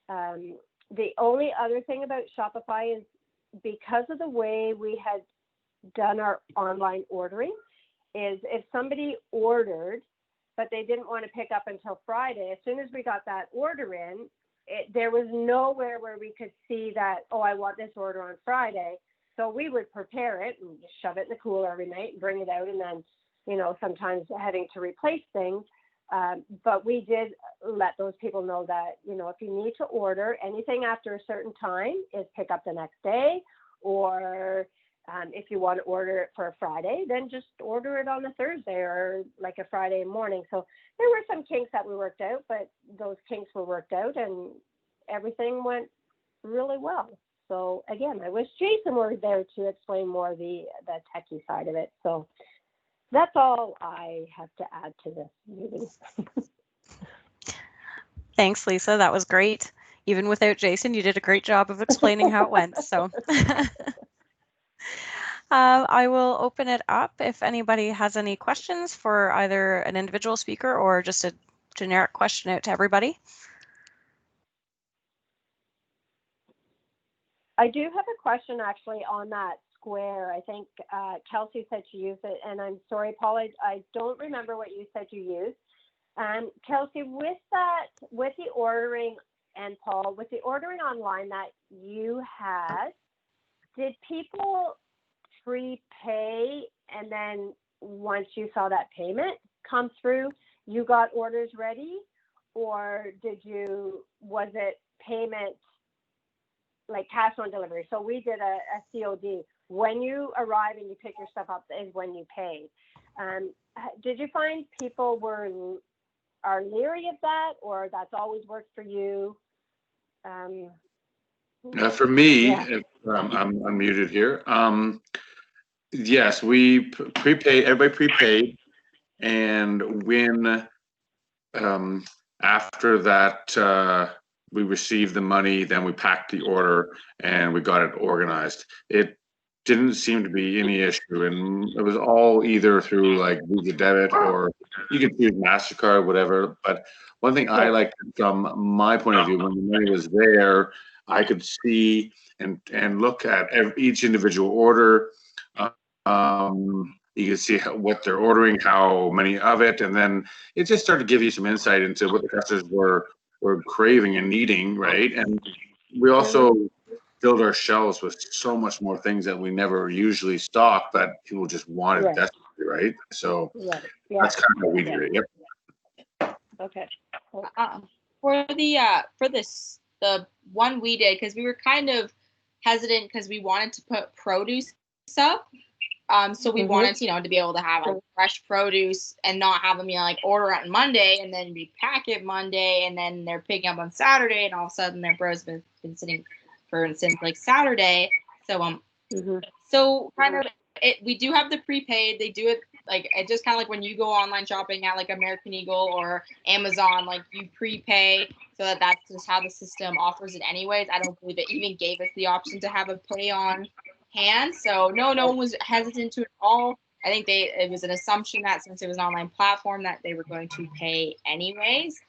The only other thing about Shopify is because of the way we had done our online ordering is if somebody ordered, but they didn't want to pick up until Friday, as soon as we got that order in, there was nowhere where we could see that, oh, I want this order on Friday. So we would prepare it and just shove it in the cooler every night and bring it out. And then, sometimes having to replace things. But we did let those people know that, if you need to order anything after a certain time is pick up the next day, or if you want to order it for a Friday, then just order it on a Thursday or like a Friday morning. So there were some kinks that we worked out, but those kinks were worked out and everything went really well. So again, I wish Jason were there to explain more the techie side of it. So that's all I have to add to this meeting. Thanks, Lisa. That was great. Even without Jason, you did a great job of explaining how it went. So I will open it up if anybody has any questions for either an individual speaker or just a generic question out to everybody. I do have a question actually on that Square. I think Kelsey said she used it, and I'm sorry, Paul, I don't remember what you said you used. Kelsey, with the ordering, and Paul, with the ordering online that you had, did people prepay and then once you saw that payment come through, you got orders ready? Or was it payment like cash on delivery? So we did a COD. When you arrive and you pick your stuff up is when you pay. Did you find people are leery of that, or that's always worked for you? For me, Yeah. I'm unmuted here. Yes, we prepaid. Everybody prepaid, And when after that we received the money, then we packed the order and we got it organized. It didn't seem to be any issue, and it was all either through like Visa debit or you could use MasterCard, whatever. But one thing I liked from my point of view, when the money was there, I could see and look at each individual order. You can see what they're ordering, how many of it, and then it just started to give you some insight into what the customers were craving and needing, right? And we also filled our shelves with so much more things that we never usually stock that people just wanted Right. desperately, right? So Right. Yeah. that's kind of how we did it. Yep. Okay. For the one we did, because we were kind of hesitant because we wanted to put produce up. So we wanted to, to be able to have like fresh produce and not have them, like order it on Monday and then repack it Monday and then they're picking up on Saturday and all of a sudden their bro's been sitting for instance like Saturday. So so kind of we do have the prepaid. They do it like it just kind of like when you go online shopping at like American Eagle or Amazon, like you prepay so that's just how the system offers it anyways. I don't believe it even gave us the option to have a pay on hand. So no one was hesitant to it at all. I think it was an assumption that since it was an online platform that they were going to pay anyways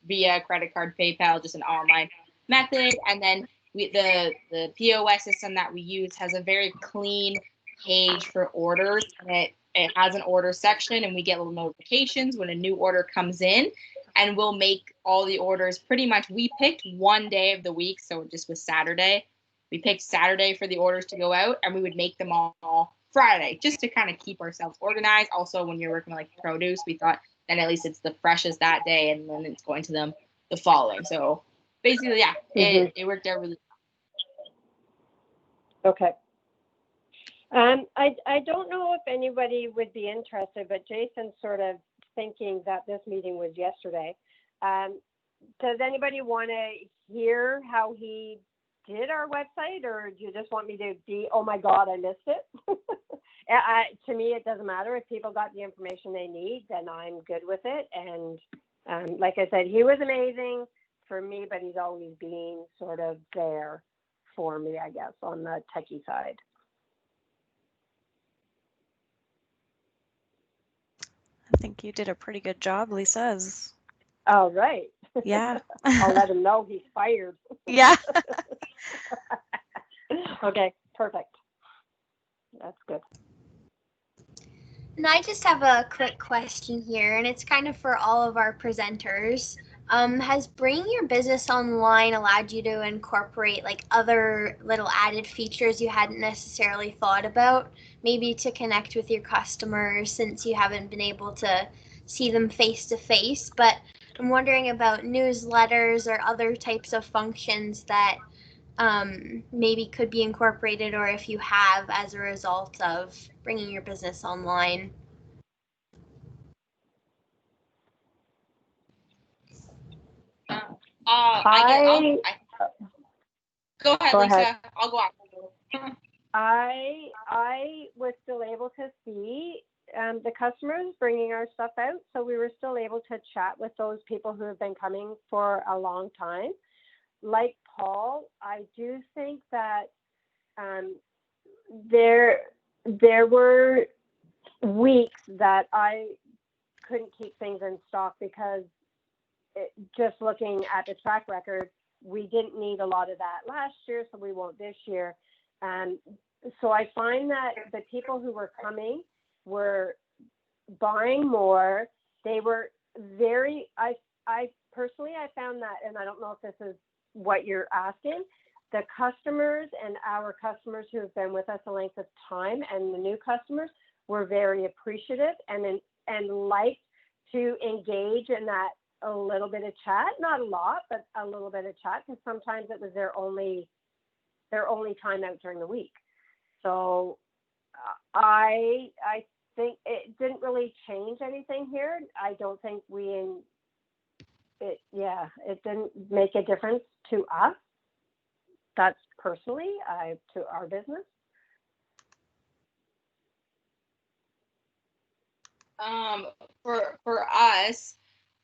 via credit card, PayPal, just an online method. And then the POS system that we use has a very clean page for orders, and it has an order section, and we get little notifications when a new order comes in, and we'll make all the orders pretty much. We picked one day of the week, so it just was Saturday. We picked Saturday for the orders to go out, and we would make them all Friday just to kind of keep ourselves organized. Also, when you're working with like produce, we thought then at least it's the freshest that day, and then it's going to them the following. So basically, yeah, it worked out really well. Okay. I don't know if anybody would be interested, but Jason's sort of thinking that this meeting was yesterday. Does anybody want to hear how he did our website, or do you just want me to be, oh my God, I missed it? To me, it doesn't matter. If people got the information they need, then I'm good with it. And like I said, he was amazing for me, but he's always been sort of there for me, I guess, on the techie side. I think you did a pretty good job, Lisa. Oh, right. Yeah. I'll let him know he's fired. Yeah. Okay, perfect. That's good. And I just have a quick question here, and it's kind of for all of our presenters. Has bringing your business online allowed you to incorporate like other little added features you hadn't necessarily thought about, maybe to connect with your customers since you haven't been able to see them face to face? But I'm wondering about newsletters or other types of functions that maybe could be incorporated, or if you have as a result of bringing your business online. Go ahead, Lisa. I'll go after. I was still able to see the customers bringing our stuff out, so we were still able to chat with those people who have been coming for a long time. Like Paul, I do think that there were weeks that I couldn't keep things in stock because just looking at the track record, we didn't need a lot of that last year, so we won't this year. So I find that the people who were coming were buying more. They were very, I personally, I found that, and I don't know if this is what you're asking, the customers and our customers who have been with us a length of time and the new customers were very appreciative and liked to engage in that a little bit of chat, not a lot, but a little bit of chat, because sometimes it was their only time out during the week. So I think it didn't really change anything here. I don't think it didn't make a difference to us. That's personally to our business. For us,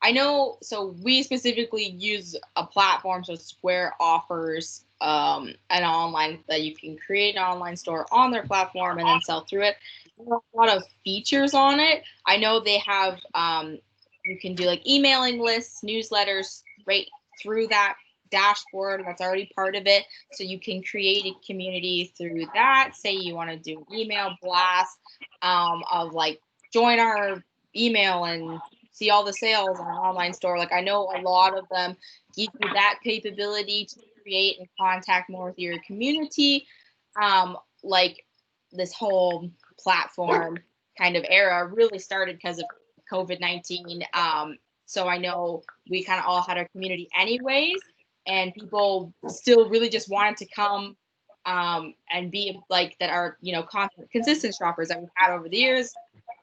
I know. So we specifically use a platform. So Square offers an online that you can create an online store on their platform and then sell through it. There are a lot of features on it. I know they have. You can do like emailing lists, newsletters, right through that dashboard that's already part of it. So you can create a community through that. Say you want to do an email blast of like join our email and see all the sales on our online store. Like I know a lot of them give you that capability to create and contact more with your community. Like this whole platform kind of era really started because of COVID-19. So I know we kind of all had our community anyways, and people still really just wanted to come and be like that are, you know, consistent shoppers that we've had over the years.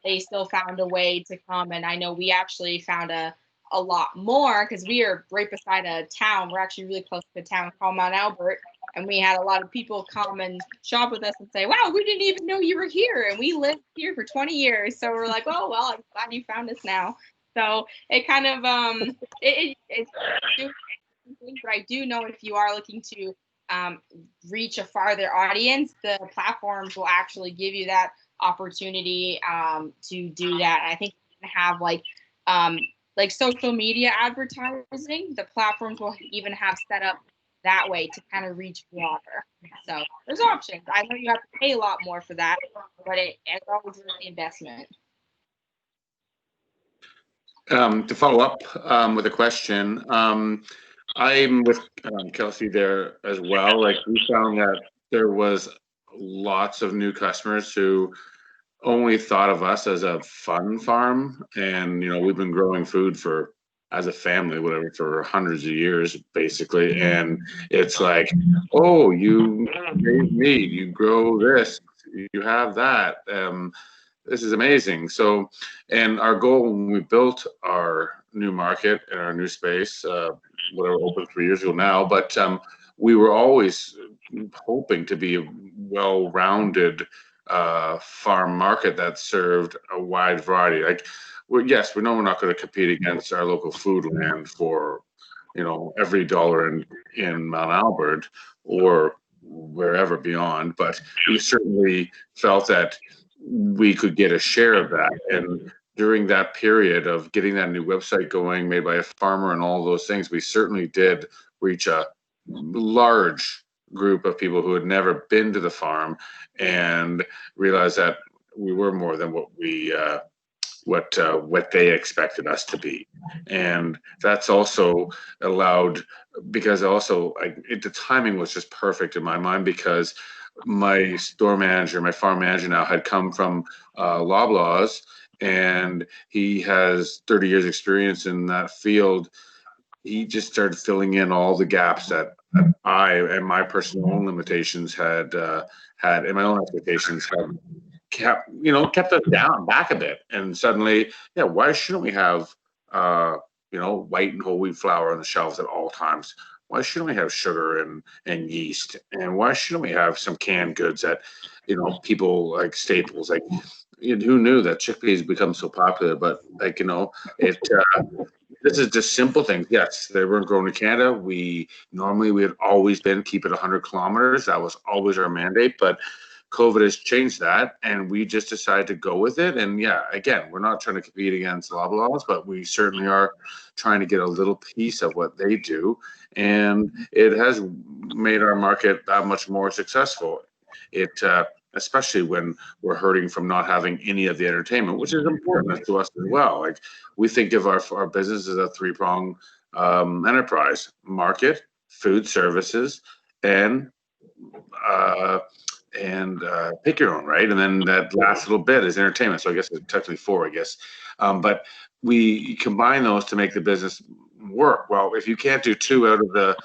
They still found a way to come. And I know we actually found a lot more because we are right beside a town. We're actually really close to a town called Mount Albert. And we had a lot of people come and shop with us and say, wow, we didn't even know you were here. And we lived here for 20 years. So we're like, oh, well, I'm glad you found us now. So it kind of, it's but I do know if you are looking to reach a farther audience, the platforms will actually give you that opportunity to do that. I think you can have like social media advertising. The platforms will even have set up that way to kind of reach broader. So there's options. I know you have to pay a lot more for that, but it's always worth the investment. To follow up with a question, I'm with Kelsey there as well. Like we found that there was lots of new customers who only thought of us as a fun farm, and you know we've been growing food for as a family, whatever, for hundreds of years basically, and it's like, oh, you raise meat, you grow this, you have that. This is amazing. So, and our goal when we built our new market and our new space, whatever, opened 3 years ago now, but we were always hoping to be a well-rounded farm market that served a wide variety. Like, yes, we know we're not going to compete against our local food land for, you know, every dollar in Mount Albert or wherever beyond, but we certainly felt that we could get a share of that. And during that period of getting that new website going, made by a farmer and all those things, we certainly did reach a large group of people who had never been to the farm and realized that we were more than what we what they expected us to be. And that's also allowed, because also the timing was just perfect in my mind, because my store manager, my farm manager now, had come from Loblaws, and he has 30 years experience in that field. He just started filling in all the gaps that I and my personal own limitations had and my own expectations had kept us down back a bit. And suddenly, yeah, why shouldn't we have white and whole wheat flour on the shelves at all times? Why shouldn't we have sugar and yeast? And why shouldn't we have some canned goods that, people like staples? Like, who knew that chickpeas become so popular? But this is just simple things. Yes, they weren't grown in Canada. We had always been keep it 100 kilometers. That was always our mandate. But COVID has changed that, and we just decided to go with it. And yeah, again, we're not trying to compete against Loblaws, but we certainly are trying to get a little piece of what they do. And it has made our market that much more successful. Especially when we're hurting from not having any of the entertainment, which is important to us as well. Like, we think of our business as a three-pronged enterprise: market, food services, and pick your own, right? And then that last little bit is entertainment. So I guess it's technically four, I guess. But we combine those to make the business work. Well, if you can't do two out of the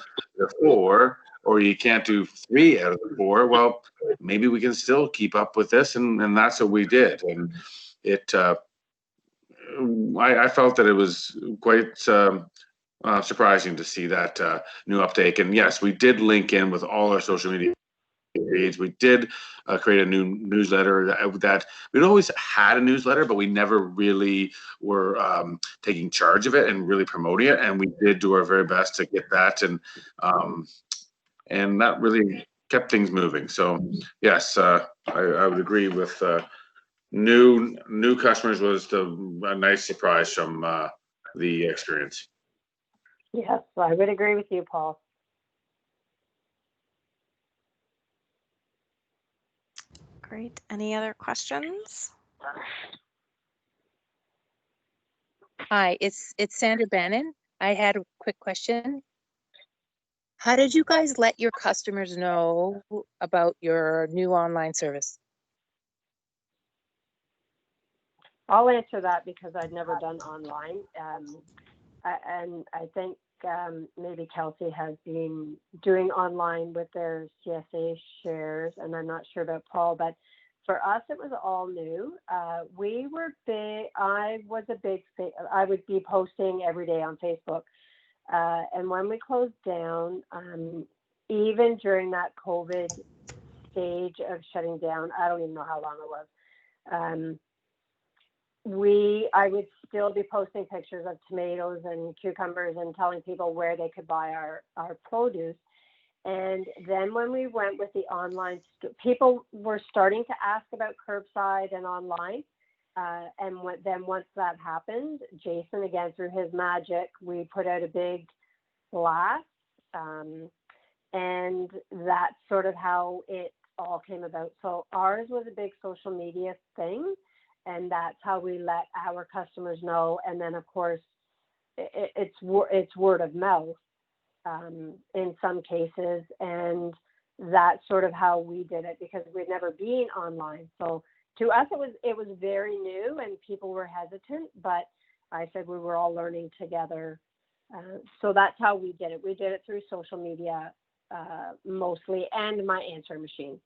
four, or you can't do three out of the four, well, maybe we can still keep up with this. And that's what we did. And I felt that it was quite surprising to see that new uptake. And yes, we did link in with all our social media feeds. We did create a new newsletter that we'd always had a newsletter, but we never really were taking charge of it and really promoting it. And we did do our very best to get that, and that really kept things moving. So yes, I would agree with new customers was a nice surprise from the experience. Yes, I would agree with you, Paul. Great. Any other questions? Hi, it's Sandra Bannon. I had a quick question. How did you guys let your customers know about your new online service? I'll answer that because I'd never done online. And I think maybe Kelsey has been doing online with their CSA shares, and I'm not sure about Paul, but for us, it was all new. We were big. I would be posting every day on Facebook. And when we closed down, even during that COVID stage of shutting down, I don't even know how long it was. I would still be posting pictures of tomatoes and cucumbers and telling people where they could buy our produce. And then when we went with the online, people were starting to ask about curbside and online. And then once that happened, Jason, again, through his magic, we put out a big blast. And that's sort of how it all came about. So ours was a big social media thing. And that's how we let our customers know. And then, of course, it's word of mouth in some cases. And that's sort of how we did it because we'd never been online. So to us, it was very new and people were hesitant. But I said we were all learning together. So that's how we did it. We did it through social media mostly, and my answer machine,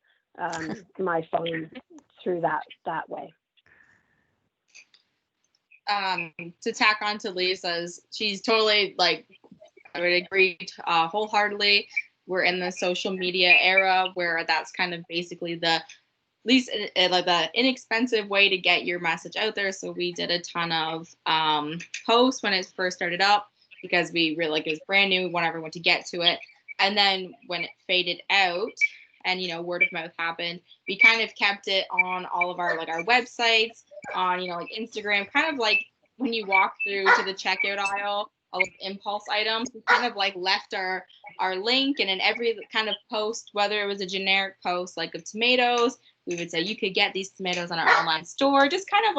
my phone, through that way. To tack on to Lisa's, she's totally like, I would agree wholeheartedly. We're in the social media era where that's kind of basically the least like the inexpensive way to get your message out there. So we did a ton of posts when it first started up because we really it was brand new. We want everyone to get to it. And then when it faded out and, word of mouth happened, we kind of kept it on all of our our websites, on, Instagram, kind of like when you walk through to the checkout aisle, all of the impulse items, we kind of left our link, and in every kind of post, whether it was a generic post like of tomatoes, we would say you could get these tomatoes on our online store, just kind of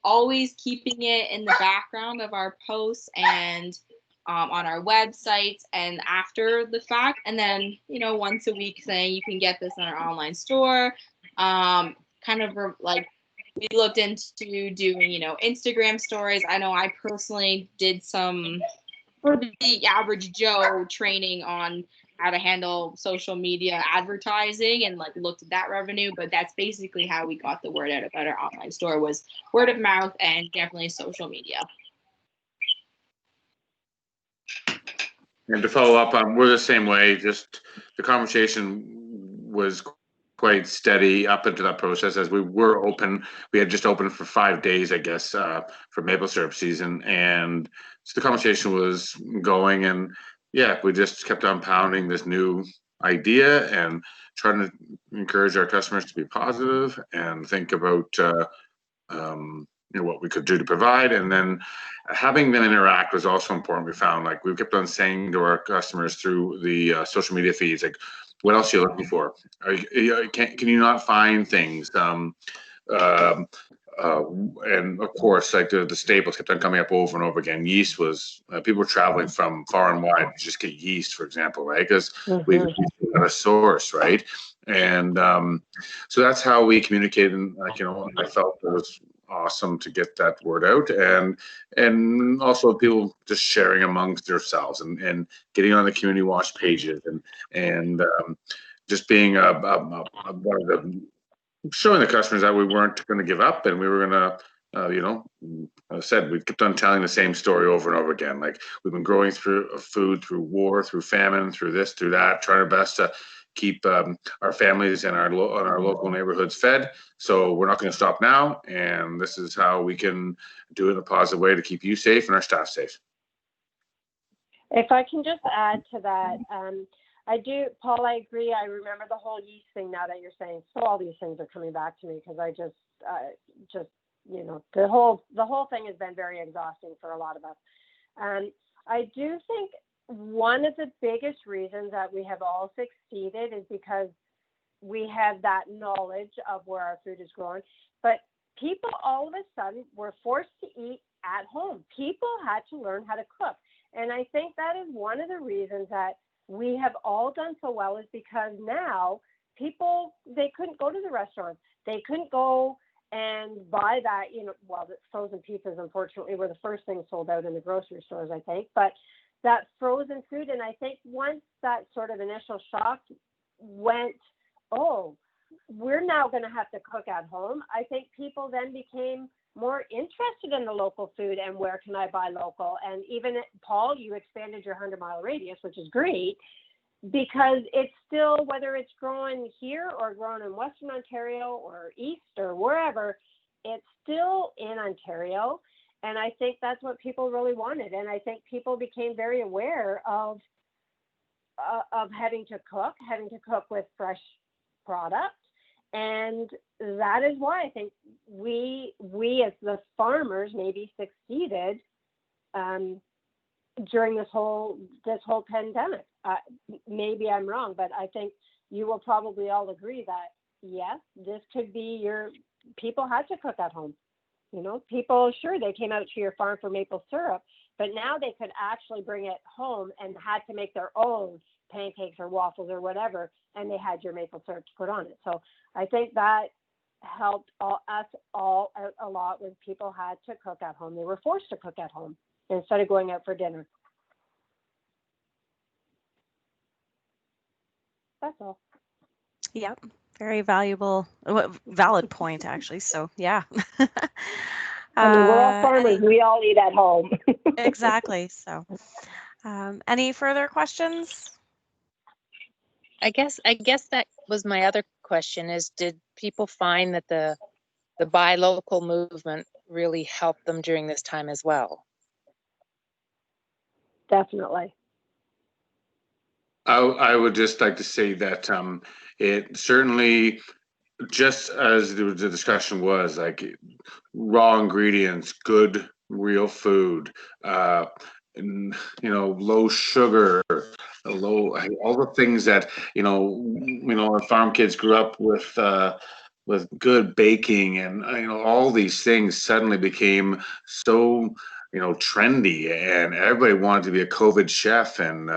always keeping it in the background of our posts and on our websites and after the fact. And then, once a week saying you can get this on our online store, kind of we looked into doing, Instagram stories. I know I personally did some for the average Joe training on how to handle social media advertising and looked at that revenue, but that's basically how we got the word out about our online store, was word of mouth and definitely social media. And to follow up on, we're the same way, just the conversation was quite steady up into that process as we were open. We had just opened for 5 days, I guess, for maple syrup season. And so the conversation was going, and yeah, we just kept on pounding this new idea and trying to encourage our customers to be positive and think about what we could do to provide. And then having them interact was also important. We found we kept on saying to our customers through the social media feeds, what else are you looking for? Can you not find things? And of course, the staples kept on coming up over and over again. Yeast was, people were traveling from far and wide to just get yeast, for example, right? Because we had a source, right? And so that's how we communicated. And I felt it was awesome to get that word out, and also people just sharing amongst themselves and getting on the community watch pages and just being one of the, showing the customers that we weren't going to give up and we were going to I said, we kept on telling the same story over and over again. We've been growing through food, through war, through famine, through this, through that, trying our best to keep our families and our local neighborhoods fed. So we're not going to stop now, and this is how we can do it in a positive way to keep you safe and our staff safe. If I can just add to that, I do, Paul, I agree. I remember the whole yeast thing now that you're saying. So all these things are coming back to me because I just, you know, the whole thing has been very exhausting for a lot of us. I do think one of the biggest reasons that we have all succeeded is because we have that knowledge of where our food is grown. But people all of a sudden were forced to eat at home. People had to learn how to cook. And I think that is one of the reasons that we have all done so well, is because now people, they couldn't go to the restaurants. They couldn't go and buy that, you know, well, the frozen pizzas, unfortunately, were the first thing sold out in the grocery stores, I think. But that frozen food, and I think once that sort of initial shock went, oh, we're now going to have to cook at home, I think people then became more interested in the local food and where can I buy local. And even, Paul, you expanded your 100-mile radius, which is great, because it's still, whether it's grown here or grown in Western Ontario or East or wherever, it's still in Ontario. And I think that's what people really wanted. And I think people became very aware of having to cook with fresh product. And that is why I think we as the farmers maybe succeeded during this whole pandemic. Maybe I'm wrong, but I think you will probably all agree that yes, this could be people had to cook at home. You know, people, sure, they came out to your farm for maple syrup, but now they could actually bring it home and had to make their own pancakes or waffles or whatever, and they had your maple syrup to put on it. So I think that helped us all out a lot when people had to cook at home. They were forced to cook at home instead of going out for dinner. That's all. Yep. Very valuable, valid point, actually. So, yeah. I mean, we're all farmers. We all eat at home. Exactly. So, any further questions? I guess that was my other question, is did people find that the buy local movement really helped them during this time as well? Definitely. I would just like to say that it certainly, just as the discussion was, like raw ingredients, good real food, and, you know, low sugar, all the things that our farm kids grew up with good baking, and all these things suddenly became so trendy, and everybody wanted to be a COVID chef, and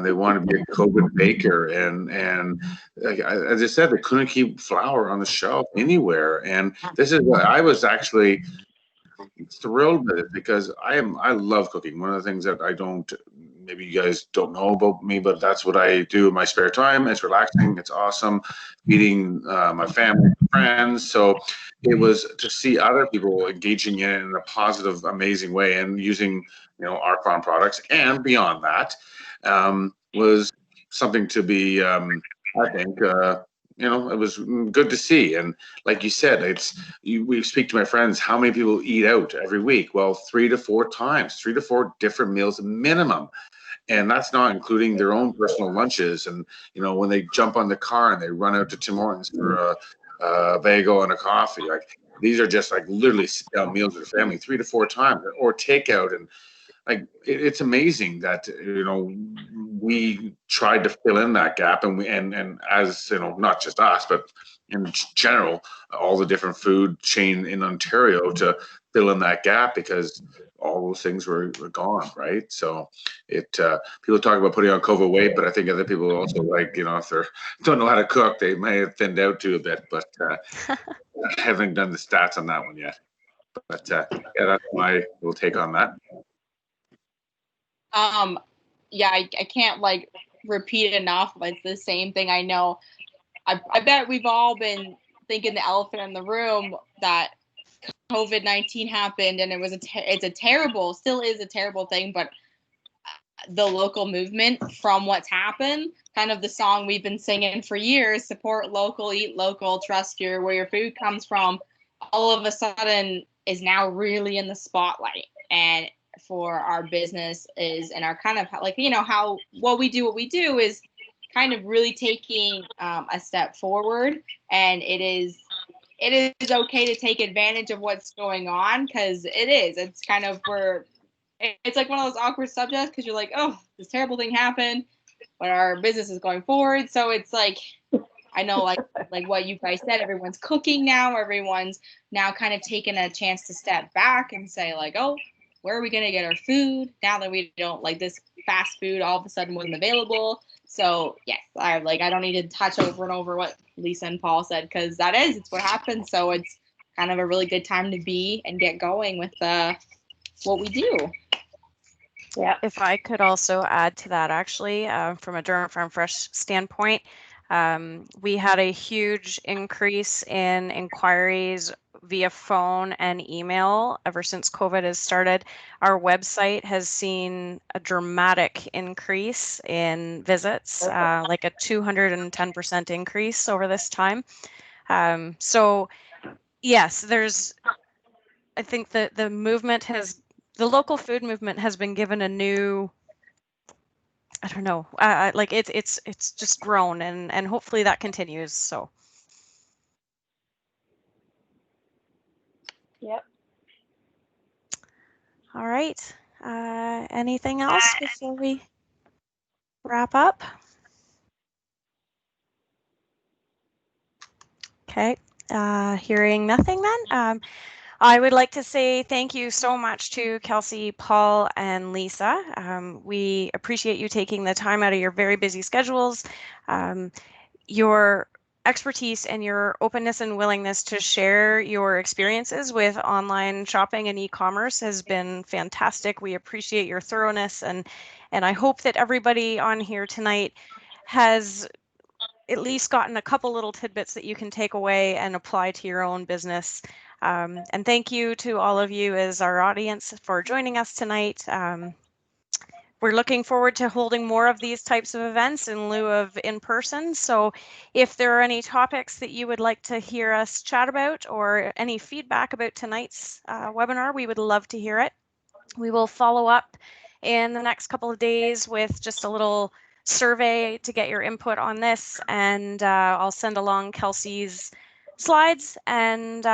they wanted to be a COVID baker, and like, as I said, they couldn't keep flour on the shelf anywhere. And this is what I was actually thrilled with it, because I love cooking. One of the things that maybe you guys don't know about me, but that's what I do in my spare time. It's relaxing. It's awesome. Feeding my family, friends. So it was to see other people engaging in it in a positive, amazing way, and using our farm products and beyond that was something to be, I think, it was good to see. And like you said, we speak to my friends, how many people eat out every week? Well, 3 to 4 times, 3 to 4 different meals minimum. And that's not including their own personal lunches. And, when they jump on the car and they run out to Tim Hortons for a bagel and a coffee, like these are just like literally sit down meals with family 3 to 4 times, or takeout. And like, it's amazing that, we tried to fill in that gap, and as not just us, but in general, all the different food chain in Ontario to fill in that gap, because all those things were gone, right? So people talk about putting on COVID weight, but I think other people also, like, if they don't know how to cook, they may have thinned out too a bit, but I haven't done the stats on that one yet. But yeah, that's my little take on that. Yeah, I can't like repeat enough. It's the same thing. I know. I bet we've all been thinking the elephant in the room, that COVID-19 happened, and it was still is a terrible thing. But the local movement from what's happened. Kind of the song we've been singing for years, support local, eat local, trust where your food comes from, all of a sudden is now really in the spotlight. And for our business is, and our kind of like, how what we do is kind of really taking a step forward. And it is okay to take advantage of what's going on, because it's kind of it's like one of those awkward subjects, because you're like, oh, this terrible thing happened, but our business is going forward. So it's like, I know, like what you guys said, everyone's cooking now. Everyone's now kind of taking a chance to step back and say like, oh, where are we going to get our food now that we don't, like, this fast food all of a sudden wasn't available. So yes, I don't need to touch over and over what Lisa and Paul said, because it's what happens. So it's kind of a really good time to be and get going with what we do. Yeah. If I could also add to that, actually, from a Durham Farm Fresh standpoint, we had a huge increase in inquiries via phone and email ever since COVID has started. Our website has seen a dramatic increase in visits, like a 210% increase over this time. So yes, I think that the local food movement has been given a new, I don't know, like it's just grown, and hopefully that continues. So Yep. all right, anything else before we wrap up? Okay, hearing nothing then. I would like to say thank you so much to Kelsey, Paul, and Lisa. We appreciate you taking the time out of your very busy schedules. Your expertise and your openness and willingness to share your experiences with online shopping and e-commerce has been fantastic. We appreciate your thoroughness, and I hope that everybody on here tonight has at least gotten a couple little tidbits that you can take away and apply to your own business. And thank you to all of you as our audience for joining us tonight. We're looking forward to holding more of these types of events in lieu of in person. So if there are any topics that you would like to hear us chat about, or any feedback about tonight's webinar, we would love to hear it. We will follow up in the next couple of days with just a little survey to get your input on this, and I'll send along Kelsey's slides, and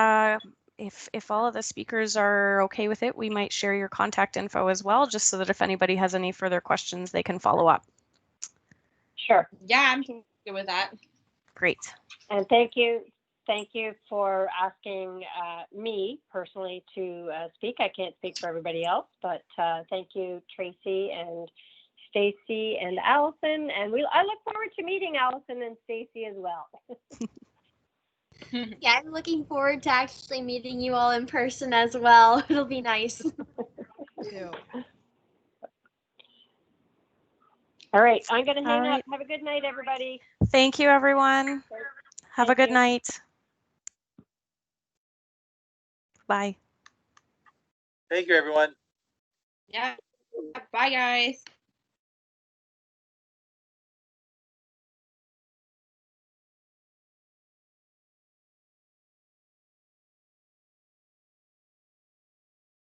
if all of the speakers are okay with it, we might share your contact info as well, just so that if anybody has any further questions, they can follow up. Sure. Yeah, I'm good with that. Great. And thank you for asking me personally to speak. I can't speak for everybody else, but thank you, Tracy and Stacy and Allison. And I look forward to meeting Allison and Stacy as well. Yeah, I'm looking forward to actually meeting you all in person as well. It'll be nice. All right, I'm going to hang All right. up. Have a good night, everybody. Thank you, everyone. Have a good night. Bye. Thank you, everyone. Yeah. Bye, guys.